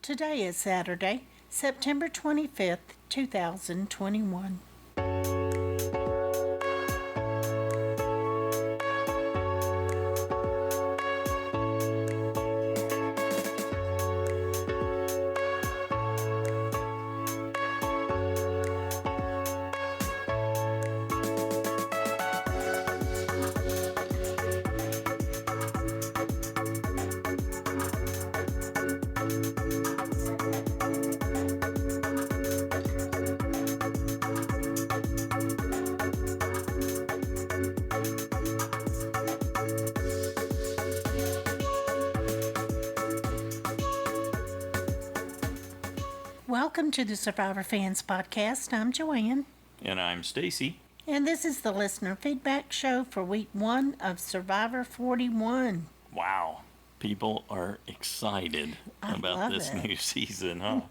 Today is Saturday, September 25th, 2021. Welcome to the Survivor Fans Podcast. I'm Joanne. And I'm Stacy. And this is the listener feedback show for week 1 of Survivor 41. Wow. People are excited about this new season, huh?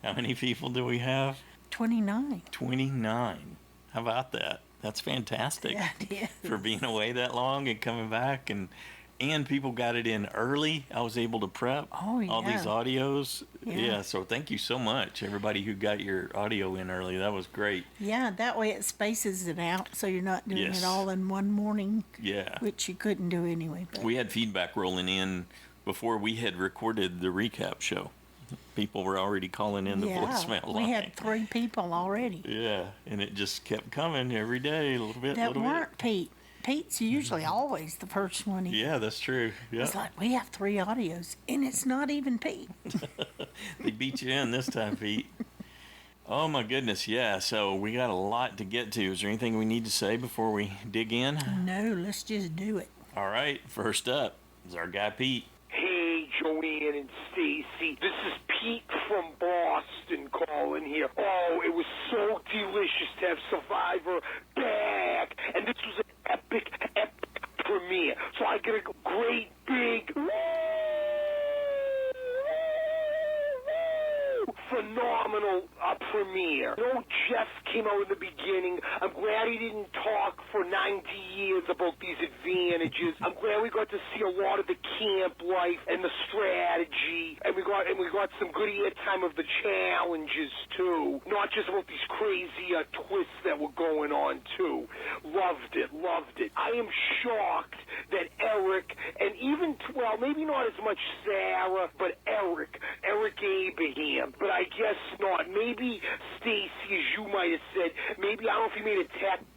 How many people do we have? 29. 29. How about that? That's fantastic. Yeah, it is. For being away that long and coming back. And people got it in early. I was able to prep all these audios. Yeah, so thank you so much, everybody who got your audio in early. That was great. Yeah, that way it spaces it out so you're not doing it all in one morning. Yeah. Which you couldn't do anyway. But we had feedback rolling in before we had recorded the recap show. People were already calling in the voicemail line. We had 3 people already. Yeah, and it just kept coming every day, a little bit, that weren't Pete. Pete's usually always the first one. Yeah, that's true. Yeah. It's like, we have 3 audios, and it's not even Pete. They beat you in this time, Pete. Oh, my goodness, yeah. So we got a lot to get to. Is there anything we need to say before we dig in? No, let's just do it. All right, first up is our guy, Pete. Hey, Joanne and Stacy. This is Pete from Boston calling here. Oh, it was so delicious to have Survivor back. And this was an epic premiere. So I get a great big phenomenal premiere. You know, Jeff came out in the beginning. I'm glad he didn't talk for 90 years about these advantages. I'm glad we got to see a lot of the camp life and the strategy, and we got some good airtime of the challenges too. Not just about these crazy twists that were going on too. Loved it. I am shocked that Eric, and even maybe not as much Sarah, but Eric Abraham. But I guess not. Maybe Stacy, as you might have said, maybe I don't know if he made a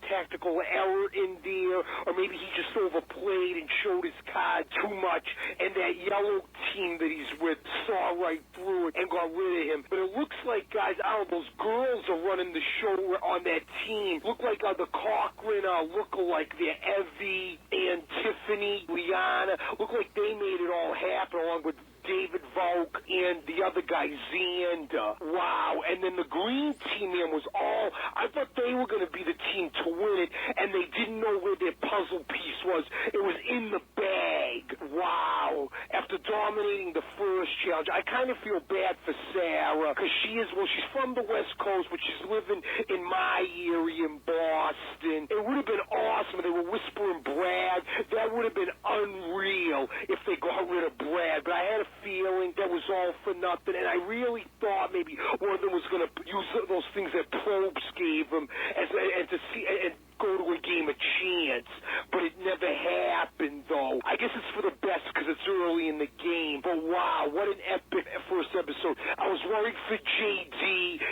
tactical error in there, or maybe he just overplayed and showed his card too much, and that yellow team that he's with saw right through it and got rid of him. But it looks like, guys, I don't know, those girls are running the show on that team. Look like the Cochran look-alike there, Evie and Tiffany, Liana. Look like they made it all happen along with David Volk and the other guy, Xander. Wow. And then the green team, man, was I thought they were going to be the team to win it, and they didn't know where their puzzle piece was. It was in the bag. Wow. After dominating the first challenge, I kind of feel bad for Sarah, because she's from the West Coast, but she's living in my area in Boston. It would have been awesome if they were whispering Brad. That would have been unreal if they got rid of Brad, but I had a feeling that was all for nothing, and I really thought maybe one of them was going to use those things that Probst gave him and to see and go to a game of chance, but it never happened, though. I guess it's for the best because it's early in the game, but wow, what an epic first episode. I was worried for JD.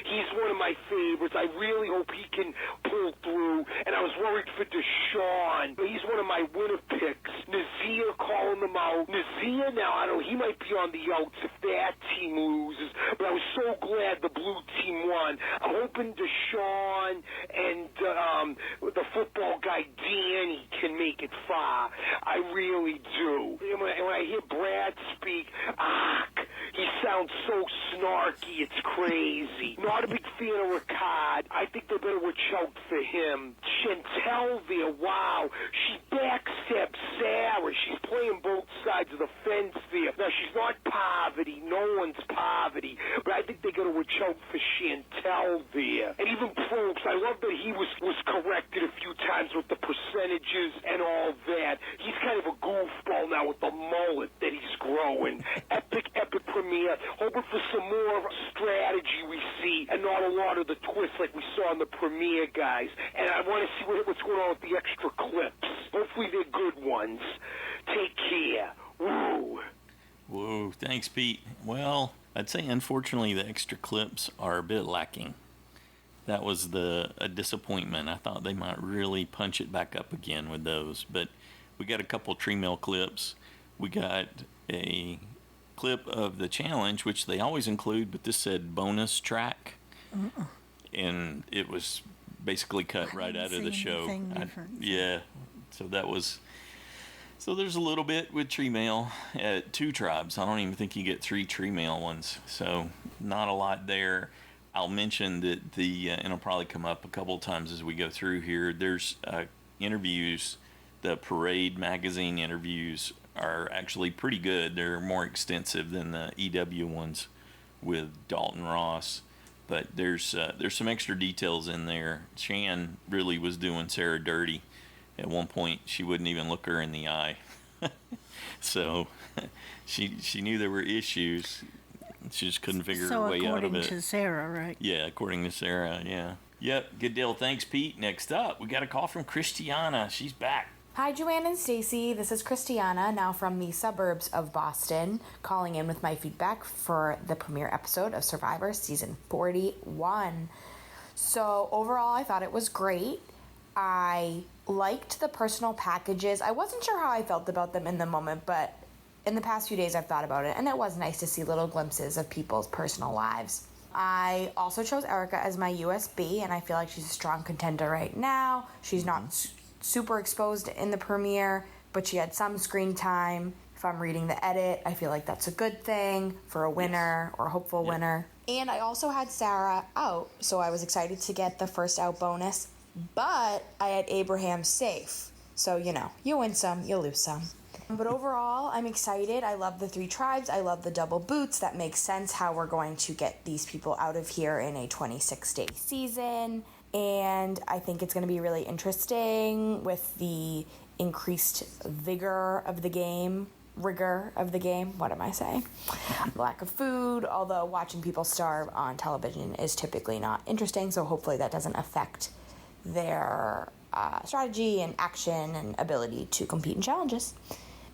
He's one of my favorites. I really hope he can pull through, and I was worried for Deshaun, but he's one of my winner picks. Nazir calling them out. Nazir now, I don't know, he might be on the outs if that team loses, but I was so glad the blue team won. I'm hoping Deshaun and the football guy Danny can make it far. I really do. And when I hear Brad speak, he sounds so snarky, it's crazy. Not a big fan of Ricard. I think they better watch out for him. Chantel there, wow, she backstabs Sarah. She's playing both sides of the fence there. Now, she's not poverty. No one's poverty. But I think they got to watch out for Chantel there. And even Probst, I love that he was corrected a few times with the percentages and all that. He's kind of a goofball now with the mullet that he's growing. Epic premiere. Hoping for some more strategy we see and not a lot of the twists like we saw in the premiere, guys. And I want to see what's going on with the extra clips. Hopefully they're good ones. Take care. Woo. Whoa, thanks, Pete. Well, I'd say unfortunately the extra clips are a bit lacking. That was a disappointment. I thought they might really punch it back up again with those. But we got a couple tree mail clips. We got a clip of the challenge, which they always include, but this said bonus track. And it was basically cut right out of the show. Yeah. So that was... So there's a little bit with tree mail at 2 tribes. I don't even think you get 3 tree mail ones. So not a lot there. I'll mention that and it'll probably come up a couple of times as we go through here. There's interviews. The Parade magazine interviews are actually pretty good. They're more extensive than the EW ones with Dalton Ross. But there's some extra details in there. Shan really was doing Sarah dirty. At one point, she wouldn't even look her in the eye. So she knew there were issues. She just couldn't figure her way out of it. According to Sarah, right? Yeah, according to Sarah, yeah. Yep, good deal. Thanks, Pete. Next up, we got a call from Christiana. She's back. Hi, Joanne and Stacy. This is Christiana, now from the suburbs of Boston, calling in with my feedback for the premiere episode of Survivor Season 41. So, overall, I thought it was great. I liked the personal packages. I wasn't sure how I felt about them in the moment, but in the past few days I've thought about it, and it was nice to see little glimpses of people's personal lives. I also chose Erica as my USB, and I feel like she's a strong contender right now. She's not super exposed in the premiere, but she had some screen time. If I'm reading the edit, I feel like that's a good thing for a winner or a hopeful winner. And I also had Sarah out, so I was excited to get the first out bonus, but I had Abraham safe. So, you win some, you lose some. But overall, I'm excited. I love the 3 tribes. I love the double boots. That makes sense how we're going to get these people out of here in a 26-day season. And I think it's going to be really interesting with the increased rigor of the game. What am I saying? Lack of food, although watching people starve on television is typically not interesting. So hopefully that doesn't affect their strategy and action and ability to compete in challenges.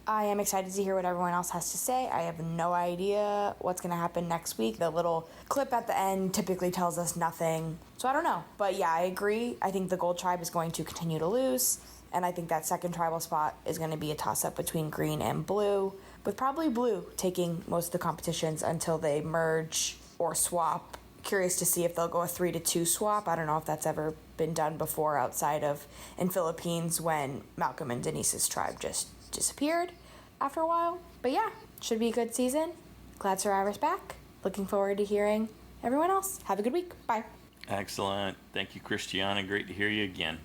I am excited to hear what everyone else has to say. I have no idea what's going to happen next week. The little clip at the end typically tells us nothing. So I don't know. But yeah, I agree. I think the Gold Tribe is going to continue to lose. And I think that second tribal spot is going to be a toss-up between green and blue, with probably blue taking most of the competitions until they merge or swap. Curious to see if they'll go a 3-2 swap. I don't know if that's ever been done before outside of in Philippines when Malcolm and Denise's tribe just disappeared after a while. But yeah, should be a good season. Glad Survivor's back. Looking forward to hearing everyone else. Have a good week. Bye. Excellent. Thank you, Christiana. Great to hear you again.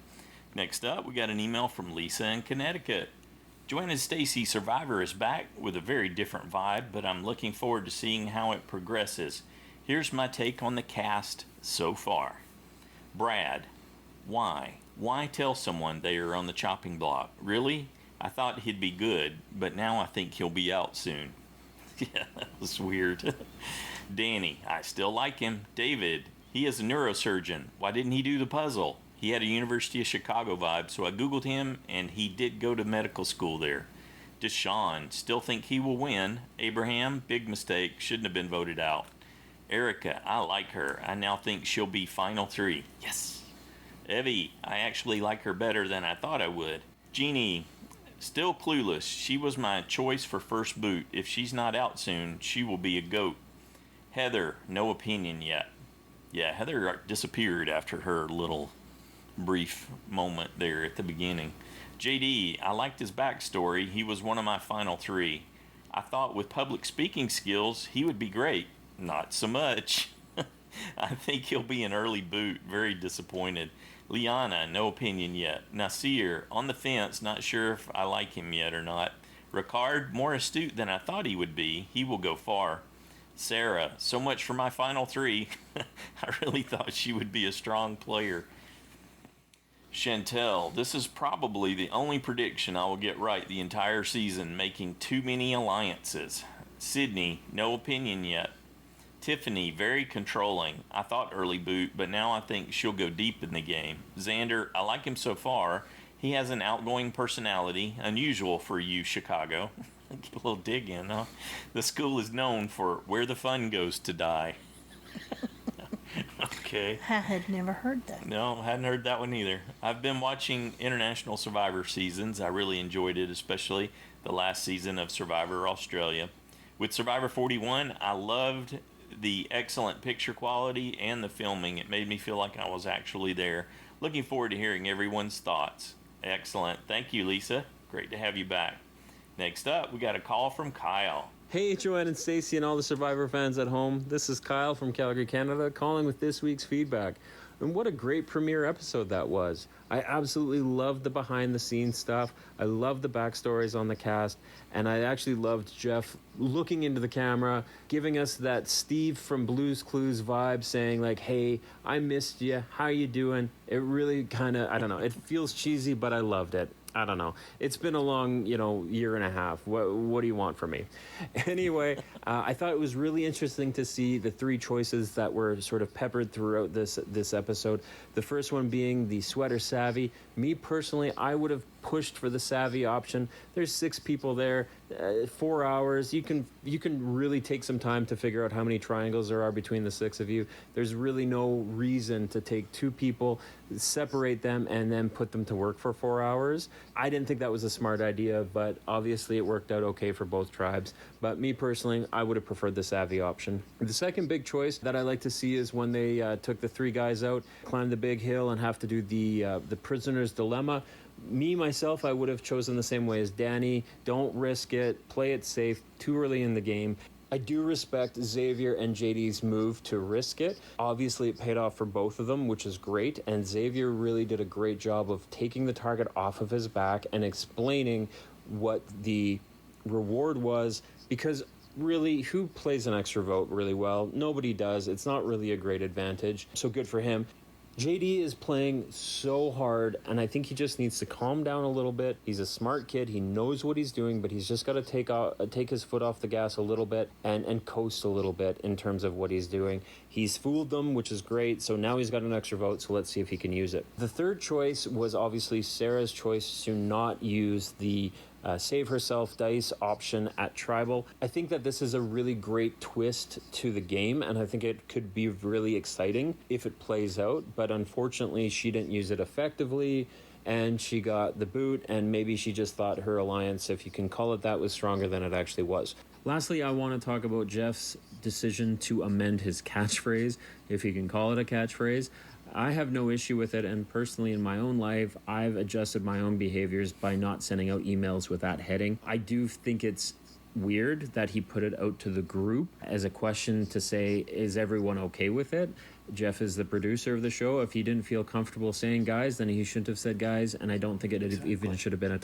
Next up, we got an email from Lisa in Connecticut. Joanne and Stacy, Survivor is back with a very different vibe, but I'm looking forward to seeing how it progresses. Here's my take on the cast so far. Brad, why? Why tell someone they are on the chopping block? Really? I thought he'd be good, but now I think he'll be out soon. Yeah, that was weird. Danny, I still like him. David, he is a neurosurgeon. Why didn't he do the puzzle? He had a University of Chicago vibe, so I Googled him, and he did go to medical school there. Deshaun, still think he will win. Abraham, big mistake, shouldn't have been voted out. Erica, I like her. I now think she'll be final 3. Yes. Evie, I actually like her better than I thought I would. Jeannie, still clueless. She was my choice for first boot. If she's not out soon, she will be a goat. Heather, no opinion yet. Yeah, Heather disappeared after her little brief moment there at the beginning. JD, I liked his backstory. He was one of my final 3. I thought with public speaking skills, he would be great. Not so much. I think he'll be an early boot. Very disappointed. Liana, no opinion yet. Nasir, on the fence, not sure if I like him yet or not. Ricard, more astute than I thought he would be. He will go far. Sarah, so much for my final three. I really thought she would be a strong player. Chantel, this is probably the only prediction I will get right the entire season, making too many alliances. Sydney, no opinion yet. Tiffany, very controlling. I thought early boot, but now I think she'll go deep in the game. Xander, I like him so far. He has an outgoing personality, unusual for you, Chicago. Get a little dig in, huh? The school is known for where the fun goes to die. Okay. I had never heard that. No, hadn't heard that one either. I've been watching International Survivor seasons. I really enjoyed it, especially the last season of Survivor Australia. With Survivor 41, I loved the excellent picture quality and the filming. It made me feel like I was actually there. Looking forward to hearing everyone's thoughts. Excellent. Thank you, Lisa. Great to have you back. Next up, we got a call from Kyle. Hey, Joanne and Stacy and all the Survivor fans at home. This is Kyle from Calgary, Canada, calling with this week's feedback. And what a great premiere episode that was. I absolutely loved the behind-the-scenes stuff. I loved the backstories on the cast. And I actually loved Jeff looking into the camera, giving us that Steve from Blue's Clues vibe, saying like, hey, I missed you. How you doing? It really kind of, I don't know. It feels cheesy, but I loved it. I don't know. It's been a long, year and a half. What do you want from me? Anyway, I thought it was really interesting to see the three choices that were sort of peppered throughout this episode. The first one being the sweater savvy. Me personally, I would have pushed for the savvy option. There's 6 people there, 4 hours. You can really take some time to figure out how many triangles there are between the 6 of you. There's really no reason to take 2 people, separate them, and then put them to work for 4 hours. I didn't think that was a smart idea, but obviously it worked out okay for both tribes. But me personally, I would have preferred the savvy option. The second big choice that I like to see is when they took the 3 guys out, climb the big hill, and have to do the prisoner's dilemma. Me, myself, I would have chosen the same way as Danny. Don't risk it. Play it safe. Too early in the game. I do respect Xavier and JD's move to risk it. Obviously, it paid off for both of them, which is great. And Xavier really did a great job of taking the target off of his back and explaining what the reward was. Because really, who plays an extra vote really well? Nobody does. It's not really a great advantage. So good for him. JD is playing so hard, and I think he just needs to calm down a little bit. He's a smart kid. He knows what he's doing, but he's just got to take his foot off the gas a little bit and coast a little bit in terms of what he's doing. He's fooled them, which is great, so now he's got an extra vote, so let's see if he can use it. The third choice was obviously Sarah's choice to not use the save herself dice option at tribal. I think that this is a really great twist to the game, and I think it could be really exciting if it plays out, but unfortunately she didn't use it effectively and she got the boot, and maybe she just thought her alliance, if you can call it that, was stronger than it actually was. Lastly, I want to talk about Jeff's decision to amend his catchphrase, if you can call it a catchphrase. I have no issue with it, and personally in my own life, I've adjusted my own behaviors by not sending out emails with that heading. I do think it's weird that he put it out to the group as a question to say, is everyone okay with it? Jeff is the producer of the show. If he didn't feel comfortable saying guys, then he shouldn't have said guys, and I don't think it even should have been a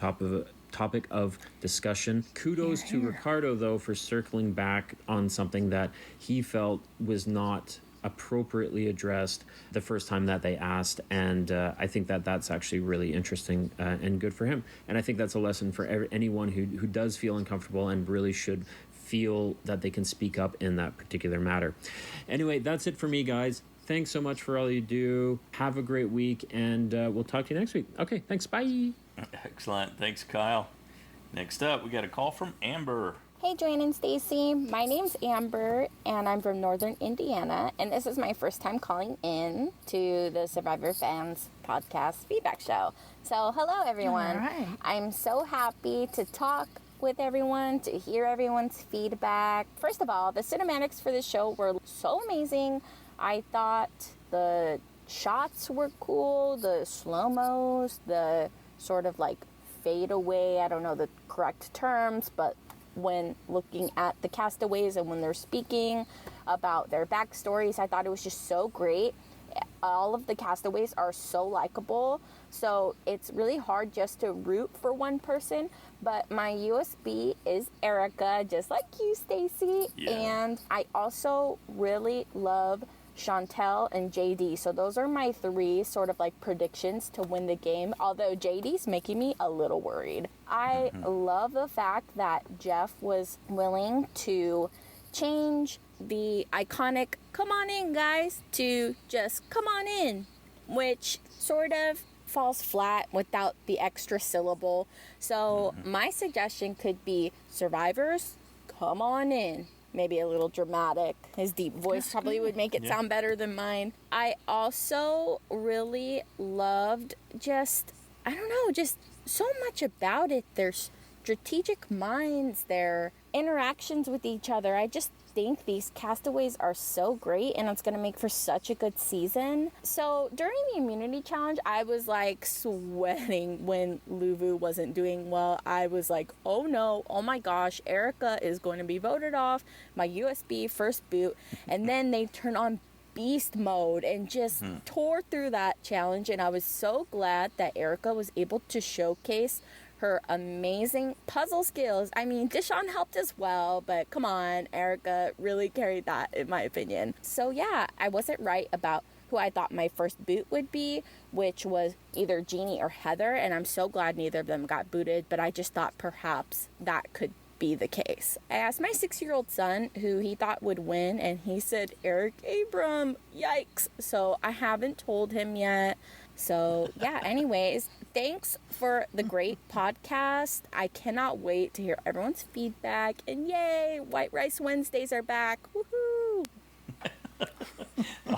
topic of discussion. Kudos to Ricardo, though, for circling back on something that he felt was not appropriately addressed the first time that they asked, and I think that that's actually really interesting and good for him. And I think that's a lesson for anyone who does feel uncomfortable and really should feel that they can speak up in that particular matter. Anyway, that's it for me, guys. Thanks so much for all you do. Have a great week, and we'll talk to you next week. Okay, thanks. Bye. Excellent. Thanks, Kyle. Next up, we got a call from Amber. Hey, Joanne and Stacy. My name's Amber, and I'm from Northern Indiana, and this is my first time calling in to the Survivor Fans Podcast Feedback Show. So, hello, everyone. All right. I'm so happy to talk with everyone, to hear everyone's feedback. First of all, the cinematics for this show were so amazing. I thought the shots were cool, the slow-mos, the sort of like fade away, I don't know the correct terms, but when looking at the castaways and when they're speaking, about their backstories. I thought it was just so great. All of the castaways are so likable, so it's really hard just to root for one person. But my USB is Erica, just like you, Stacy. Yeah. And I also really love Chantel and JD. So those are my 3 sort of like predictions to win the game, although JD's making me a little worried. I love the fact that Jeff was willing to change the iconic "come on in, guys" to just "come on in," which sort of falls flat without the extra syllable. So my suggestion could be, survivors, come on in. Maybe a little dramatic. His deep voice probably would make it sound better than mine. I also really loved just so much about it. Their strategic minds, their interactions with each other. I just think these castaways are so great, and it's going to make for such a good season. So during the immunity challenge, I was like sweating when Luvu wasn't doing well. I was like, oh no, oh my gosh, Erica is going to be voted off, my USB first boot. And then they turn on beast mode and just tore through that challenge. And I was so glad that Erica was able to showcase her amazing puzzle skills. I mean, Deshawn helped as well, but come on, Erica really carried that in my opinion. So yeah, I wasn't right about who I thought my first boot would be, which was either Jeannie or Heather, and I'm so glad neither of them got booted, but I just thought perhaps that could be the case. I asked my 6-year-old son who he thought would win, and he said Eric Abram. Yikes. So I haven't told him yet. So yeah, anyways, thanks for the great podcast. I cannot wait to hear everyone's feedback. And yay, White Rice Wednesdays are back. Woohoo!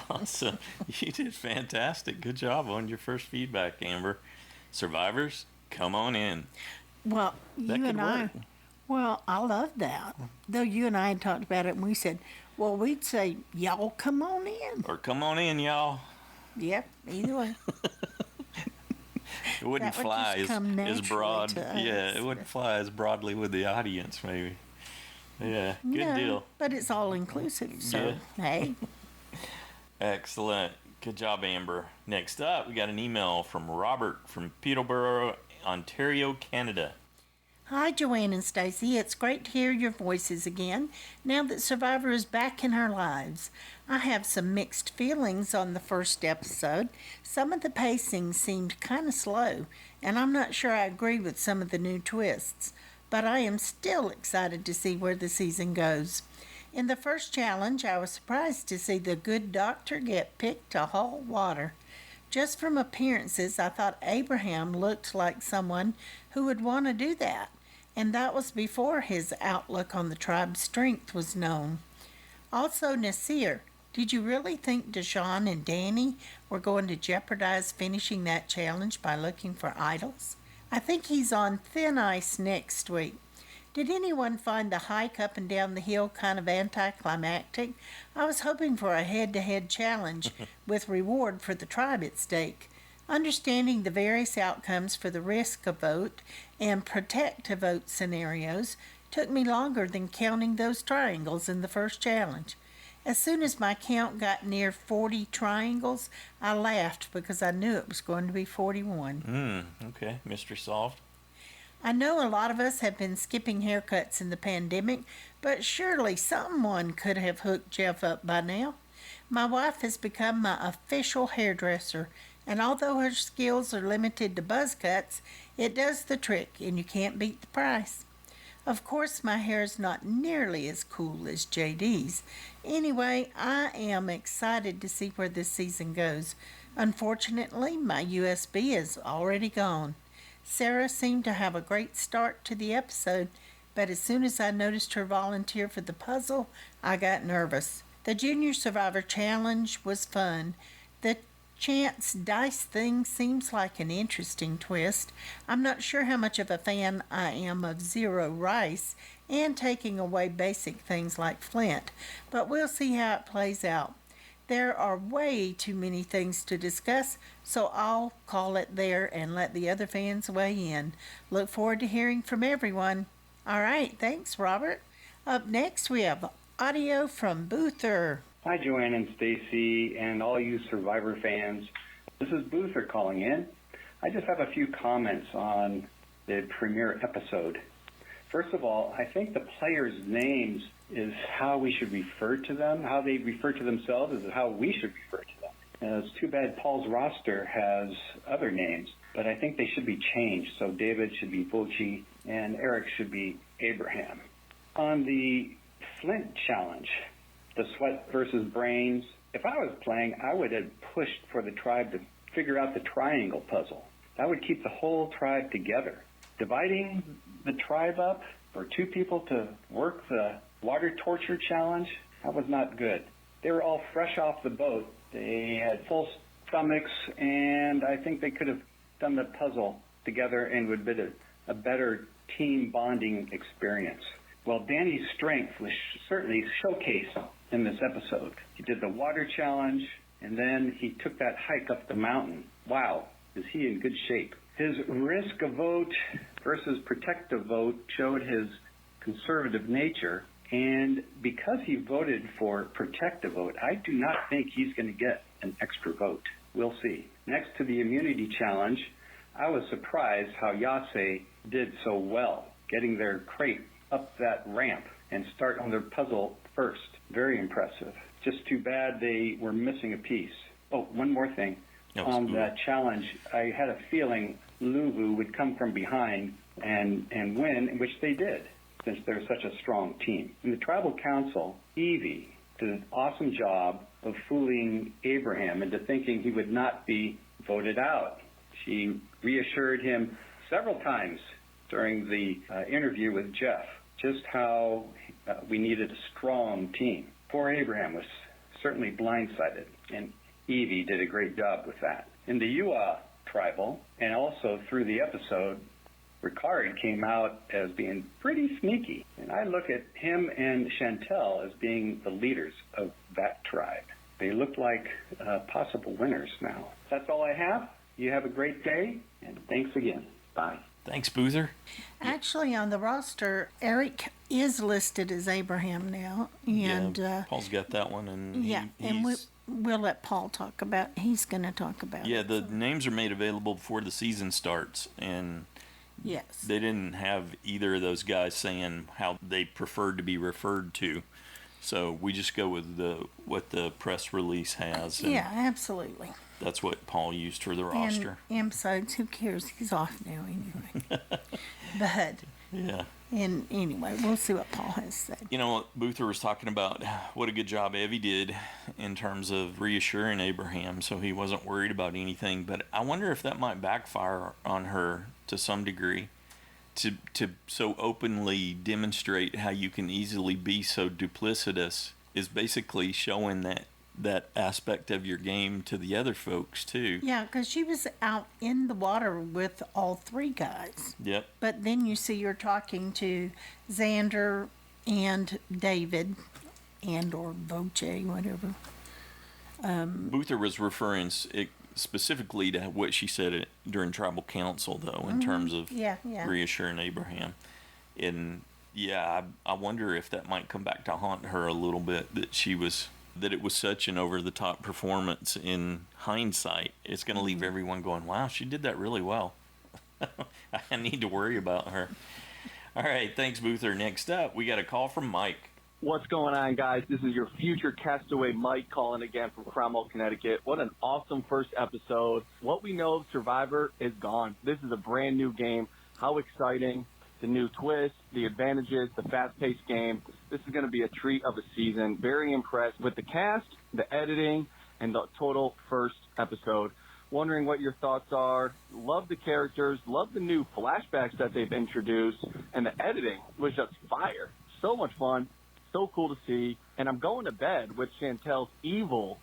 Awesome. You did fantastic. Good job on your first feedback, Amber. Survivors, come on in. Well, That you could and I, work. well, I love that. Though you and I had talked about it, and we said, well, we'd say, y'all come on in. Or come on in, y'all. Yep, either way. It wouldn't That would fly just come as naturally broad. to us. Yeah, it wouldn't fly as broadly with the audience, maybe. Yeah, good No, deal. But it's all inclusive, so hey. Excellent. Good job, Amber. Next up, we got an email from Robert from Peterborough, Ontario, Canada. Hi, Joanne and Stacy. It's great to hear your voices again now that Survivor is back in our lives. I have some mixed feelings on the first episode. Some of the pacing seemed kind of slow, and I'm not sure I agree with some of the new twists, but I am still excited to see where the season goes. In the first challenge, I was surprised to see the good doctor get picked to haul water. Just from appearances, I thought Abraham looked like someone who would want to do that, and that was before his outlook on the tribe's strength was known. Also, Nasir, did you really think Deshawn and Danny were going to jeopardize finishing that challenge by looking for idols? I think he's on thin ice next week. Did anyone find the hike up and down the hill kind of anticlimactic? I was hoping for a head-to-head challenge with reward for the tribe at stake. Understanding the various outcomes for the risk a vote and protect a vote scenarios took me longer than counting those triangles in the first challenge. As soon as my count got near 40 triangles, I laughed because I knew it was going to be 41. Okay, mystery solved. I know a lot of us have been skipping haircuts in the pandemic, but surely someone could have hooked Jeff up by now. My wife has become my official hairdresser, and although her skills are limited to buzz cuts, it does the trick, and you can't beat the price. Of course, my hair is not nearly as cool as JD's. Anyway, I am excited to see where this season goes. Unfortunately, my USB is already gone. Sarah seemed to have a great start to the episode, but as soon as I noticed her volunteer for the puzzle, I got nervous. The Junior Survivor Challenge was fun. The chance dice thing seems like an interesting twist. I'm not sure how much of a fan I am of zero rice and taking away basic things like flint, but we'll see how it plays out. There are way too many things to discuss, so I'll call it there and let the other fans weigh in. Look forward to hearing from everyone. All right, thanks, Robert. Up next, we have audio from Boother. Hi, Joanne and Stacy, and all you Survivor fans. This is Boother calling in. I just have a few comments on the premiere episode. First of all, I think the players' names is how we should refer to them. How they refer to themselves is how we should refer to them. It's too bad Paul's roster has other names, but I think they should be changed. So David should be Voci, and Eric should be Abraham. On the Flint challenge, the sweat versus brains, if I was playing, I would have pushed for the tribe to figure out the triangle puzzle. That would keep the whole tribe together. Dividing the tribe up for two people to work the water torture challenge, that was not good. They were all fresh off the boat. They had full stomachs, and I think they could have done the puzzle together and would have been a better team bonding experience. Well, Danny's strength was certainly showcased in this episode. He did the water challenge, and then he took that hike up the mountain. Wow, is he in good shape. His risk a vote versus protect a vote showed his conservative nature, and because he voted for protect a vote, I do not think he's going to get an extra vote. We'll see. Next to the immunity challenge, I was surprised how Yase did so well, getting their crate up that ramp and start on their puzzle first. Very impressive. Just too bad they were missing a piece. Oh, one more thing. On that challenge, I had a feeling Luvu would come from behind and win, which they did, since they're such a strong team. In the tribal council, Evie did an awesome job of fooling Abraham into thinking he would not be voted out. She reassured him several times during the interview with Jeff just how we needed a strong team. Poor Abraham was certainly blindsided, and Evie did a great job with that. In the Ua tribal, and also through the episode, Ricard came out as being pretty sneaky. And I look at him and Chantel as being the leaders of that tribe. They look like possible winners now. That's all I have. You have a great day, and thanks again. Bye. Thanks, Boother. Actually, on the roster, Eric is listed as Abraham now. And Paul's got that one. And we'll let Paul talk about it. He's going to talk about it. Yeah, the names are made available before the season starts, and yes, they didn't have either of those guys saying how they preferred to be referred to. So we just go with what the press release has. Yeah, absolutely. That's what Paul used for the roster. And besides, who cares? He's off now anyway. But yeah. And anyway, we'll see what Paul has said. You know, Boother was talking about what a good job Evie did in terms of reassuring Abraham, so he wasn't worried about anything. But I wonder if that might backfire on her to some degree, to so openly demonstrate how you can easily be so duplicitous is basically showing that aspect of your game to the other folks too. Yeah, because she was out in the water with all three guys. Yep. But then you see her talking to Xander and David and or Voce, whatever. Boother was referring specifically to what she said during tribal council, though, in terms of reassuring Abraham. And yeah, I wonder if that might come back to haunt her a little bit, that it was such an over-the-top performance in hindsight. It's going to leave everyone going, wow, she did that really well. I need to worry about her. All right, thanks, Boother. Next up, we got a call from Mike. What's going on, guys? This is your future castaway Mike calling again from Cromwell, Connecticut. What an awesome first episode. What we know of Survivor is gone. This is a brand new game. How exciting. The new twist, the advantages, the fast-paced game. This is going to be a treat of a season. Very impressed with the cast, the editing, and the total first episode. Wondering what your thoughts are. Love the characters. Love the new flashbacks that they've introduced. And the editing was just fire. So much fun. So cool to see. And I'm going to bed with Chantel's evil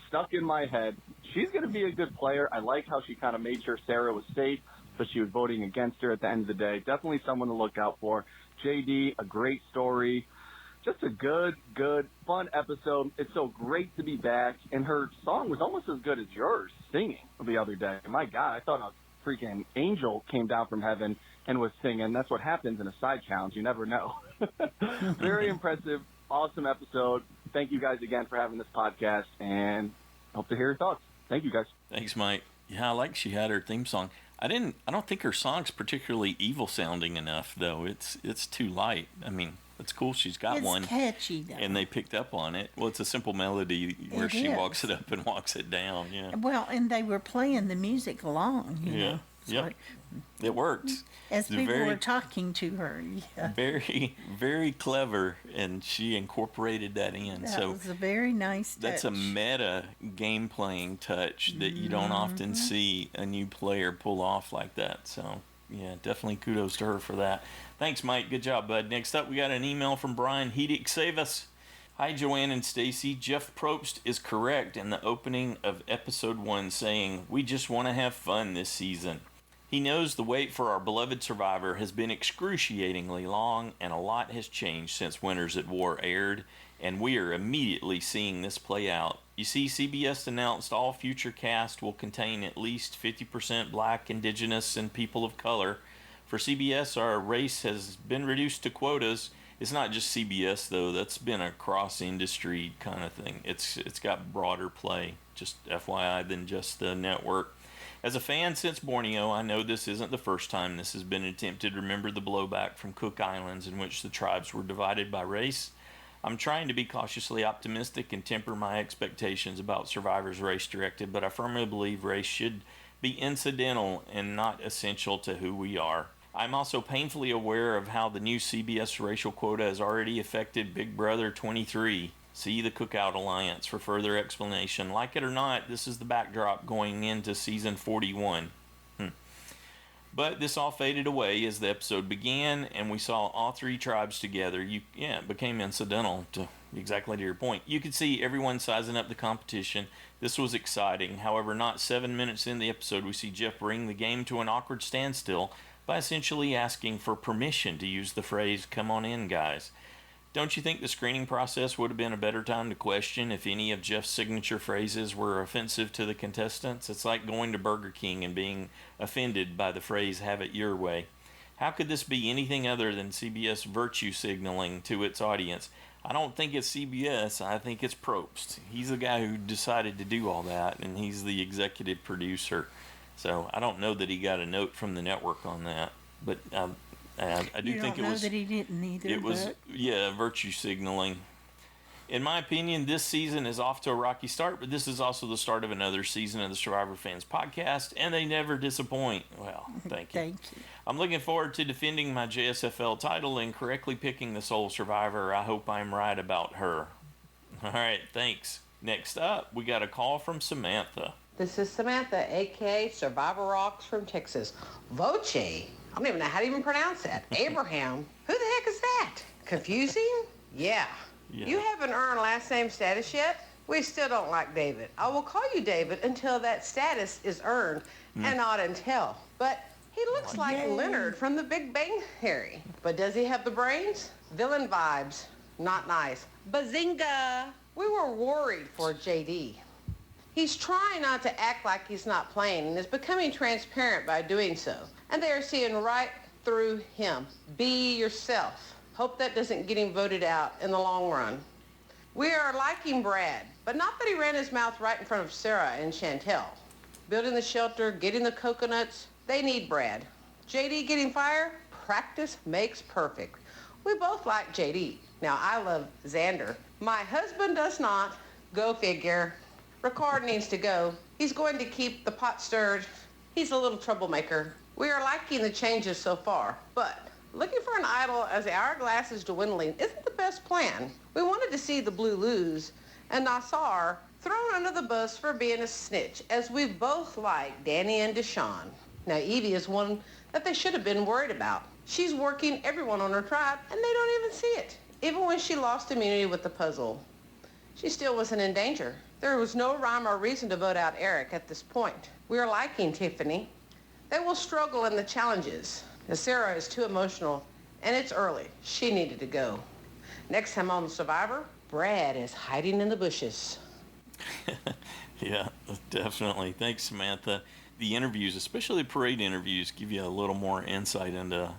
stuck in my head. She's going to be a good player. I like how she kind of made sure Sarah was safe, but she was voting against her at the end of the day. Definitely someone to look out for. JD, a great story. Just a good, fun episode. It's so great to be back. And her song was almost as good as yours singing the other day. My God, I thought a freaking angel came down from heaven and was singing. That's what happens in a side challenge. You never know. Very impressive. Awesome episode. Thank you guys again for having this podcast, and hope to hear your thoughts. Thank you, guys. Thanks, Mike. Yeah, I like she had her theme song. I don't think her song's particularly evil sounding enough, though. It's too light. I mean, it's cool she's got one. It's catchy, though. And they picked up on it. Well, it's a simple melody where she walks it up and walks it down. Yeah. Well, and they were playing the music along. You know? Yep. It worked. As people were talking to her. Yeah. Very, very clever, and she incorporated that in. That was a very nice touch. That's a meta game playing touch that you don't often see a new player pull off like that. So, yeah, definitely kudos to her for that. Thanks, Mike. Good job, bud. Next up, we got an email from Brian-Heidek-Save-Us. Hi, Joanne and Stacy. Jeff Probst is correct in the opening of episode 1 saying, "We just want to have fun this season." He knows the wait for our beloved Survivor has been excruciatingly long, and a lot has changed since Winters at War aired, and we are immediately seeing this play out. You see, CBS announced all future cast will contain at least 50% Black, Indigenous, and people of color. For CBS, our race has been reduced to quotas. It's not just CBS, though. That's been a cross-industry kind of thing. It's got broader play, just FYI, than just the network. As a fan since Borneo, I know this isn't the first time this has been attempted. Remember the blowback from Cook Islands in which the tribes were divided by race? I'm trying to be cautiously optimistic and temper my expectations about Survivor's race directive, but I firmly believe race should be incidental and not essential to who we are. I'm also painfully aware of how the new CBS racial quota has already affected Big Brother 23. See the Cookout Alliance for further explanation. Like it or not, this is the backdrop going into season 41. But this all faded away as the episode began, and we saw all three tribes together. It became incidental to exactly to your point. You could see everyone sizing up the competition. This was exciting. However, not 7 minutes in the episode, we see Jeff bring the game to an awkward standstill by essentially asking for permission to use the phrase, "Come on in, guys." Don't you think the screening process would have been a better time to question if any of Jeff's signature phrases were offensive to the contestants? It's like going to Burger King and being offended by the phrase, "Have it your way." How could this be anything other than CBS virtue signaling to its audience? I don't think it's CBS. I think it's Probst. He's the guy who decided to do all that, and he's the executive producer. So I don't know that he got a note from the network on that, but I do think it was. That he didn't either. It was, virtue signaling. In my opinion, this season is off to a rocky start, but this is also the start of another season of the Survivor Fans podcast, and they never disappoint. Well, thank you. Thank you. I'm looking forward to defending my JSFL title and correctly picking the sole survivor. I hope I'm right about her. All right, thanks. Next up, we got a call from Samantha. This is Samantha, a.k.a. Survivor Rocks from Texas. Voce. I don't even know how to even pronounce that. Abraham. Who the heck is that? Confusing? Yeah. You haven't earned last name status yet? We still don't like David. I will call you David until that status is earned, and not until. But he looks like Leonard from the Big Bang Theory. But does he have the brains? Villain vibes. Not nice. Bazinga! We were worried for JD. He's trying not to act like he's not playing and is becoming transparent by doing so. And they are seeing right through him. Be yourself. Hope that doesn't get him voted out in the long run. We are liking Brad, but not that he ran his mouth right in front of Sarah and Chantel. Building the shelter, getting the coconuts, they need Brad. JD getting fired? Practice makes perfect. We both like JD. Now, I love Xander. My husband does not. Go figure. Ricard needs to go. He's going to keep the pot stirred. He's a little troublemaker. We are liking the changes so far, but looking for an idol as the hourglass is dwindling isn't the best plan. We wanted to see the Blue lose, and Nassar thrown under the bus for being a snitch, as we both like Danny and Deshawn. Now, Evie is one that they should have been worried about. She's working everyone on her tribe, and they don't even see it. Even when she lost immunity with the puzzle, she still wasn't in danger. There was no rhyme or reason to vote out Eric at this point. We are liking Tiffany. They will struggle in the challenges. Now, Sarah is too emotional, and it's early. She needed to go. Next time on Survivor, Brad is hiding in the bushes. Yeah, definitely. Thanks, Samantha. the interviews, especially the parade interviews, give you a little more insight into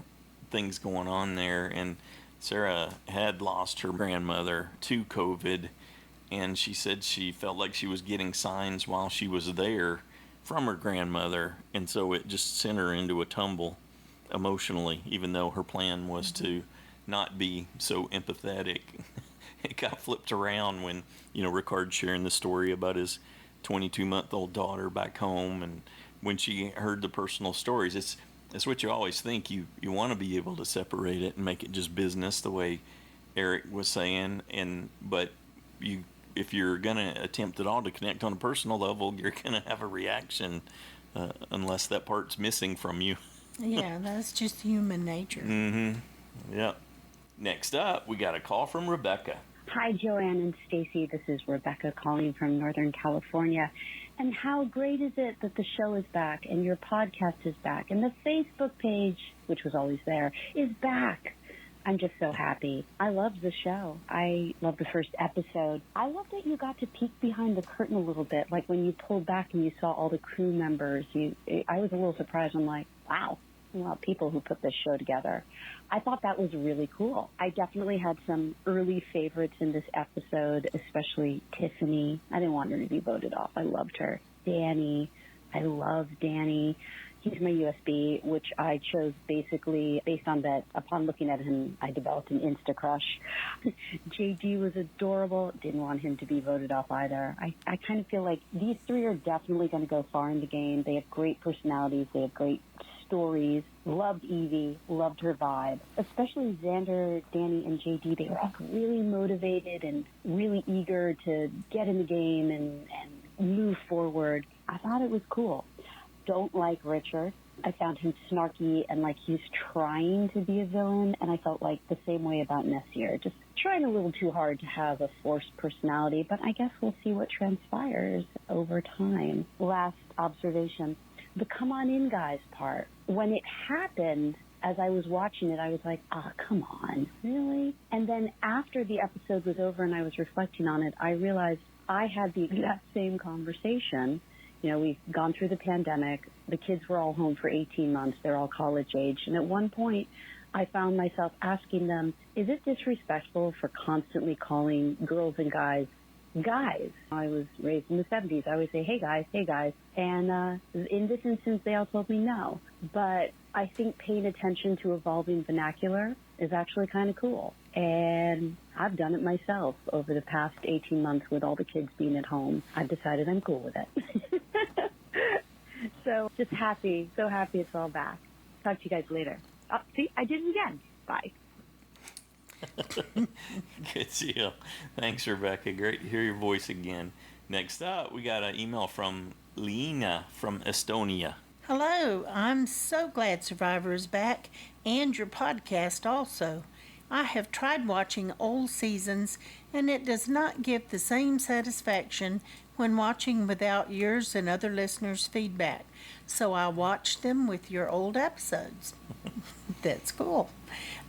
things going on there. And Sarah had lost her grandmother to COVID, and she said she felt like she was getting signs while she was there from her grandmother, and so it just sent her into a tumble emotionally, even though her plan was to not be so empathetic. It got flipped around when, Ricard's sharing the story about his 22-month-old daughter back home, and when she heard the personal stories, it's what you always think. You want to be able to separate it and make it just business, the way Eric was saying, but if you're going to attempt at all to connect on a personal level, you're going to have a reaction unless that part's missing from you. Yeah, that's just human nature. Mm-hmm. Yep. Next up, we got a call from Rebecca. Hi, Joanne and Stacy. This is Rebecca calling from Northern California. And how great is it that the show is back and your podcast is back and the Facebook page, which was always there, is back. I'm just so happy. I love the show. I love the first episode. I love that you got to peek behind the curtain a little bit, like when you pulled back and you saw all the crew members. I was a little surprised. I'm like, wow, people who put this show together. I thought that was really cool. I definitely had some early favorites in this episode, especially Tiffany. I didn't want her to be voted off. I loved her. Danny. I love Danny. He's my USB, which I chose basically based on that. Upon looking at him, I developed an Insta crush. JD was adorable. Didn't want him to be voted off either. I kind of feel like these three are definitely going to go far in the game. They have great personalities. They have great stories. Loved Evie. Loved her vibe. Especially Xander, Danny, and JD. They were all really motivated and really eager to get in the game and move forward. I thought it was cool. Don't like Richard. I found him snarky and like he's trying to be a villain, and I felt like the same way about Messier. Just trying a little too hard to have a forced personality, but I guess we'll see what transpires over time. Last observation, the come on in guys part. When it happened, as I was watching it, I was like, come on, really? And then after the episode was over and I was reflecting on it, I realized I had the exact same conversation. We've gone through the pandemic. The kids were all home for 18 months. They're all college age. And at one point, I found myself asking them, is it disrespectful for constantly calling girls and guys, guys? I was raised in the 70s. I always say, hey, guys, hey, guys. And in this instance, they all told me no. But I think paying attention to evolving vernacular is actually kind of cool. And I've done it myself over the past 18 months with all the kids being at home. I've decided I'm cool with it. So just happy, so happy it's all back. Talk to you guys later. See, I did it again. Bye. Good deal. Thanks, Rebecca. Great to hear your voice again. Next up, we got an email from Liina from Estonia. Hello, I'm so glad Survivor is back, and your podcast also. I have tried watching old seasons, and it does not give the same satisfaction when watching without yours and other listeners' feedback. So I watched them with your old episodes. That's cool.